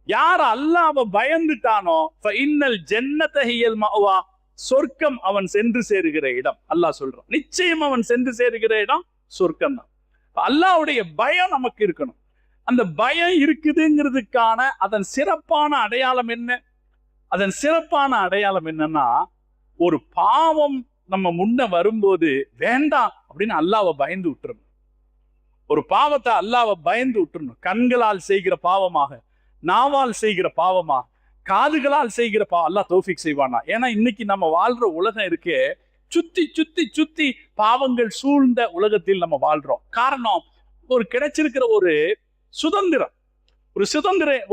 யார் அல்லாஹ்வை பயந்துட்டானோ ஃபஇன்னல் ஜன்னத ஹியல் மஅவா, சொர்க்கம் அவன் சென்று சேருகிற இடம். அல்லாஹ் சொல்றான், நிச்சயம் அவன் சென்று சேருகிற இடம் சொர்க்கம் தான். அல்லாஹ்வுடைய பயம் நமக்கு இருக்கணும். அந்த பயம் இருக்குதுங்கிறதுக்கான அதன் சிறப்பான அடையாளம் என்ன? அதன் சிறப்பான அடையாளம் என்னன்னா, ஒரு பாவம் நம்ம முன்ன வரும்போது வேண்டாம் அப்படின்னு அல்லாஹ்வை பயந்து விட்டுறணும். ஒரு பாவத்தை அல்லாஹ்வை பயந்து விட்டுறணும். கண்களால் செய்கிற பாவமாக, நாவால் செய்கிற பாவமா, காதுகளால் செய்கிற அல்லாஹ் தௌஃபீக் செய்வானா. ஏன்னா இன்னைக்கு நம்ம வாழ்ற உலகம் இருக்கே, சுத்தி சுத்தி சுத்தி பாவங்கள் சூழ்ந்த உலகத்தில் நம்ம வாழ்றோம். காரணம், ஒரு கிடைச்சிருக்கிற ஒரு சுதந்திரம்,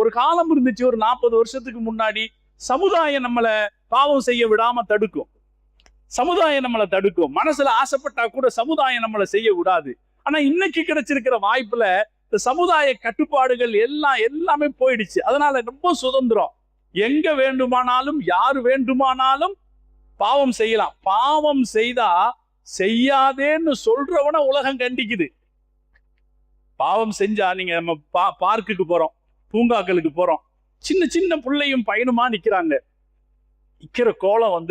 ஒரு காலம் இருந்துச்சு. ஒரு 40 வருஷத்துக்கு முன்னாடி சமுதாயம் நம்மளை பாவம் செய்ய விடாம தடுக்கும். சமுதாயம் நம்மளை தடுக்கும். மனசுல ஆசைப்பட்டா கூட சமுதாயம் நம்மளை செய்ய விடாது. ஆனா இன்னைக்கு கிடைச்சிருக்கிற வாய்ப்புல இந்த சமுதாய கட்டுப்பாடுகள் எல்லாமே போயிடுச்சு. அதனால ரொம்ப சுதந்திரம். எங்க வேண்டுமானாலும் யாரு வேண்டுமானாலும் பாவம் செய்யலாம். பாவம் செய்தா செய்யாதேன்னு சொல்றவன உலகம் கண்டிக்குது. பாவம் செஞ்சா, நீங்க நம்ம பார்க்குக்கு போறோம், பூங்காக்களுக்கு போறோம், சின்ன சின்ன பிள்ளையும் பையனுமா நிக்கிறாங்க. நிக்கிற கோலம்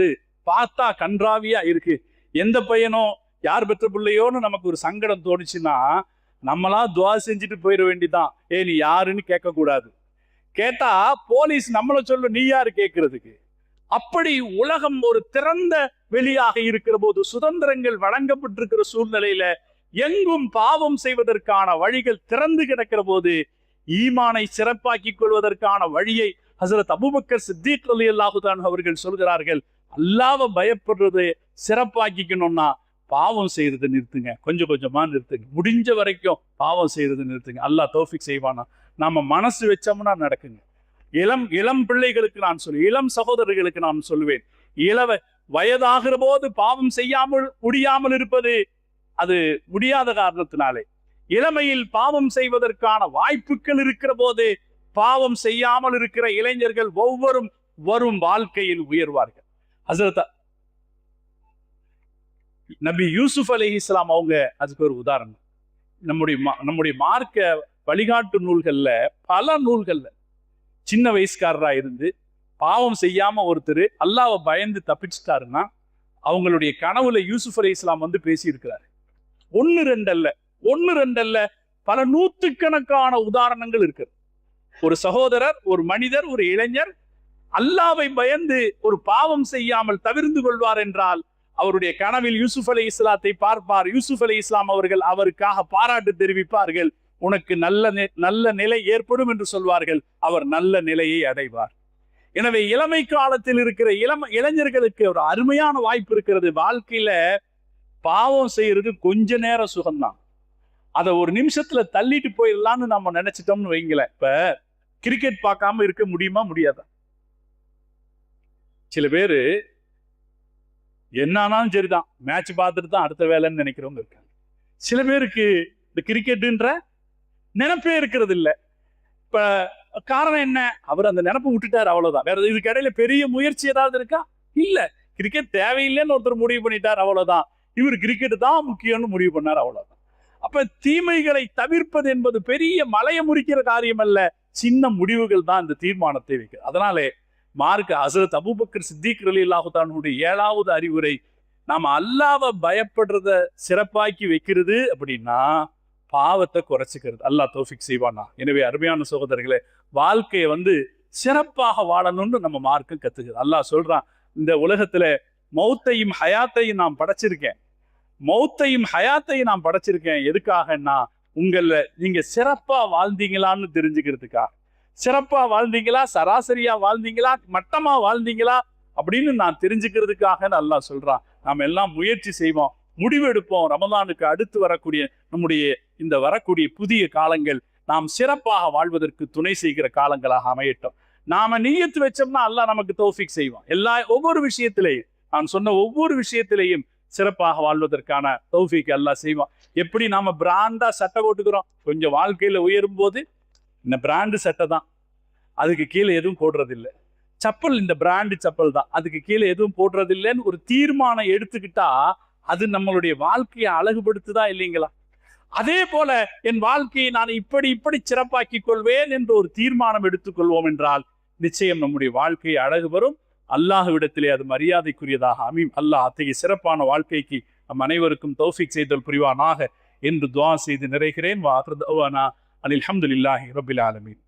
பார்த்தா கன்றாவியா இருக்கு. எந்த பையனோ யார் பெற்ற பிள்ளையோன்னு நமக்கு ஒரு சங்கடம் தோணுச்சுன்னா நம்மளா துவா செஞ்சுட்டு போயிட வேண்டிதான். நீ யாருன்னு கேட்க கூடாது. கேட்டா போலீஸ் நம்மள சொல்ல, நீ யாரு கேட்கறதுக்கு? அப்படி உலகம் ஒரு திறந்த வெளியாக இருக்கிற போது, சுதந்திரங்கள் வழங்கப்பட்டிருக்கிற சூழ்நிலையில எங்கும் பாவம் செய்வதற்கான வழிகள் திறந்து கிடக்கிற போது, ஈமானை சிறப்பாக்கிக் கொள்வதற்கான வழியை ஹஸரத் அபூபக்கர் சித்தீக் ரலியல்லாஹு தஆலா அவர்கள் சொல்கிறார்கள். அல்லாஹ்வை பயப்படுறது சிறப்பாக்கிக்கணும்னா பாவம் செய்யறது நிறுத்துங்க, கொஞ்சம் கொஞ்சமா நிறுத்துங்க, முடிஞ்ச வரைக்கும் பாவம் செய்யறது நிறுத்துங்க. அல்லாஹ் தௌஃபீக் செய்வானா. நாம மனசு வச்சோம்னா நடக்குங்க. இளம் பிள்ளைகளுக்கு நான் சொல்லுவேன், இளம் சகோதரர்களுக்கு நான் சொல்லுவேன், வயதாகிற போது பாவம் செய்யாமல் முடியாமல் இருப்பது அது முடியாத காரணத்தினாலே, இளமையில் பாவம் செய்வதற்கான வாய்ப்புகள் இருக்கிற போது பாவம் செய்யாமல் இருக்கிற இளைஞர்கள் ஒவ்வொரும் வரும் வாழ்க்கையில் உயர்வார்கள். ஹஸரத் நபி யூசுப் அலைஹிஸ்ஸலாம் அவங்க அதுக்கு ஒரு உதாரணம். நம்முடைய மார்க்க வழிகாட்டு நூல்கள்ல, பல நூல்கள்ல, சின்ன வயசுக்காரரா இருந்து பாவம் செய்யாம ஒருத்தர் அல்லாஹ்வை பயந்து தப்பிச்சுட்டாருன்னா அவங்களுடைய கனவுல யூசுப் அலைஹிஸ்ஸலாம் பேசியிருக்கிறாரு. ஒன்னு ரெண்டு அல்ல, பல நூற்றுக்கணக்கான உதாரணங்கள் இருக்கு. ஒரு சகோதரர், ஒரு மனிதர், ஒரு இளைஞர் அல்லாஹ்வை பயந்து ஒரு பாவம் செய்யாமல் தவிர்ந்து கொள்வார் என்றால் அவருடைய கனவில் யூசுப் அலைஹிஸ்ஸலாத்தை பார்ப்பார். யூசுப் அலைஹிஸ்ஸலாம் அவர்கள் அவருக்காக பாராட்டு தெரிவிப்பார்கள். உனக்கு நல்ல நிலை ஏற்படும் என்று சொல்வார்கள். அவர் நல்ல நிலையை அடைவார். எனவே இளமை காலத்தில் இருக்கிற இளைஞர்களுக்கு ஒரு அருமையான வாய்ப்பு இருக்கிறது. வாழ்க்கையில பாவம் செய்யறது கொஞ்ச நேரம் சுகம்தான். அதை ஒரு நிமிஷத்துல தள்ளிட்டு போயிடலாம்னு நம்ம நினைச்சிட்டோம்னு வைங்களேன். இப்ப கிரிக்கெட் பார்க்காம இருக்க முடியுமா? முடியாதா? சில பேரு என்னானாலும் சரிதான், மேட்ச் பார்த்துட்டு தான் அடுத்த வேலைன்னு நினைக்கிறவங்க இருக்காங்க. சில பேருக்கு இந்த கிரிக்கெட்டுன்ற நினைப்பே இருக்கிறது இல்லை. இப்ப காரணம் என்ன? அவர் அந்த நினைப்பு விட்டுட்டார், அவ்வளவுதான். வேற இதுக்கு இடையில பெரிய முயற்சி ஏதாவது இருக்கா? இல்ல. கிரிக்கெட் தேவையில்லைன்னு ஒருத்தர் முடிவு பண்ணிட்டார், அவ்வளவுதான். இவர் கிரிக்கெட் தான் முக்கியம்னு முடிவு பண்ணார், அவ்வளவுதான். அப்ப தீமைகளை தவிர்ப்பது என்பது பெரிய மலையை முறிக்கிற காரியம் அல்ல, சின்ன முடிவுகள் தான் இந்த தீர்மானத்தை வைக்க. அதனாலே மார்க்க ஹஸரத் அபூபக்கர் சித்தீக் ரலியல்லாஹு தஆலாவுடைய 7வது அறிவுரை, நாம அல்லாஹ்வை பயப்படுறத சிறப்பாக்கி வைக்கிறது அப்படின்னா பாவத்தை குறைச்சிக்கிறது. அல்லாஹ் தௌஃபீக் செய்வானா. எனவே அருமையான சகோதரர்களே, வாழ்க்கையை சிறப்பாக வாழணும்னு நம்ம மார்க்கம் கத்துக்குது. அல்லாஹ் சொல்றான், இந்த உலகத்துல மௌத்தையும் ஹயாத்தையும் நான் படைச்சிருக்கேன். மௌத்தையும் ஹயாத்தையும் நான் படைச்சிருக்கேன். எதுக்காகன்னா நீங்க சிறப்பா வாழ்ந்தீங்களான்னு தெரிஞ்சுக்கிறதுக்காக. சிறப்பா வாழ்ந்தீங்களா, சராசரியா வாழ்ந்தீங்களா, மட்டமா வாழ்ந்தீங்களா அப்படின்னு நான் தெரிஞ்சுக்கிறதுக்காக அல்லாஹ் சொல்றான். நாம் எல்லாம் முயற்சி செய்வோம், முடிவெடுப்போம். ரமலானுக்கு அடுத்து வரக்கூடிய நம்முடைய இந்த வரக்கூடிய புதிய காலங்கள் நாம் சிறப்பாக வாழ்வதற்கு துணை செய்கிற காலங்களாக அமையட்டும். நாம நியத்து வச்சோம்னா அல்லாஹ் நமக்கு தௌஃபீக் செய்வான். ஒவ்வொரு விஷயத்திலையும், நான் சொன்ன ஒவ்வொரு விஷயத்திலையும் சிறப்பாக வாழ்வதற்கான தௌஃபீக் அல்லாஹ் செய்வான். எப்படி நாம பிராண்டா சட்டை போட்டுக்கிறோம், கொஞ்சம் வாழ்க்கையில உயரும் போது இந்த பிராண்டு சட்டை தான், அதுக்கு கீழே எதுவும் போடுறதில்லை. சப்பல் இந்த பிராண்டு சப்பல் தான், அதுக்கு கீழே எதுவும் போடுறதில்லைன்னு ஒரு தீர்மானம் எடுத்துக்கிட்டா அது நம்மளுடைய வாழ்க்கையை அழகுபடுத்துதா இல்லைங்களா? அதே போல என் வாழ்க்கையை நான் இப்படி சிறப்பாக்கி கொள்வேன் என்று ஒரு தீர்மானம் எடுத்துக்கொள்வோம் என்றால் நிச்சயம் நம்முடைய வாழ்க்கையை அழகு பெறும். அல்லாஹ்விடத்திலே அது மரியாதைக்குரியதாக அமையும். அல்லாஹ் அத்தகைய சிறப்பான வாழ்க்கைக்கு நம் அனைவருக்கும் தௌஃபீக் செய்தல் புரிவானாக என்று துஆ செய்து நிறைகிறேன். வ ஆகிரு தஅவானா அனில் ஹம்துலில்லாஹி ரப்பில் ஆலமீன்.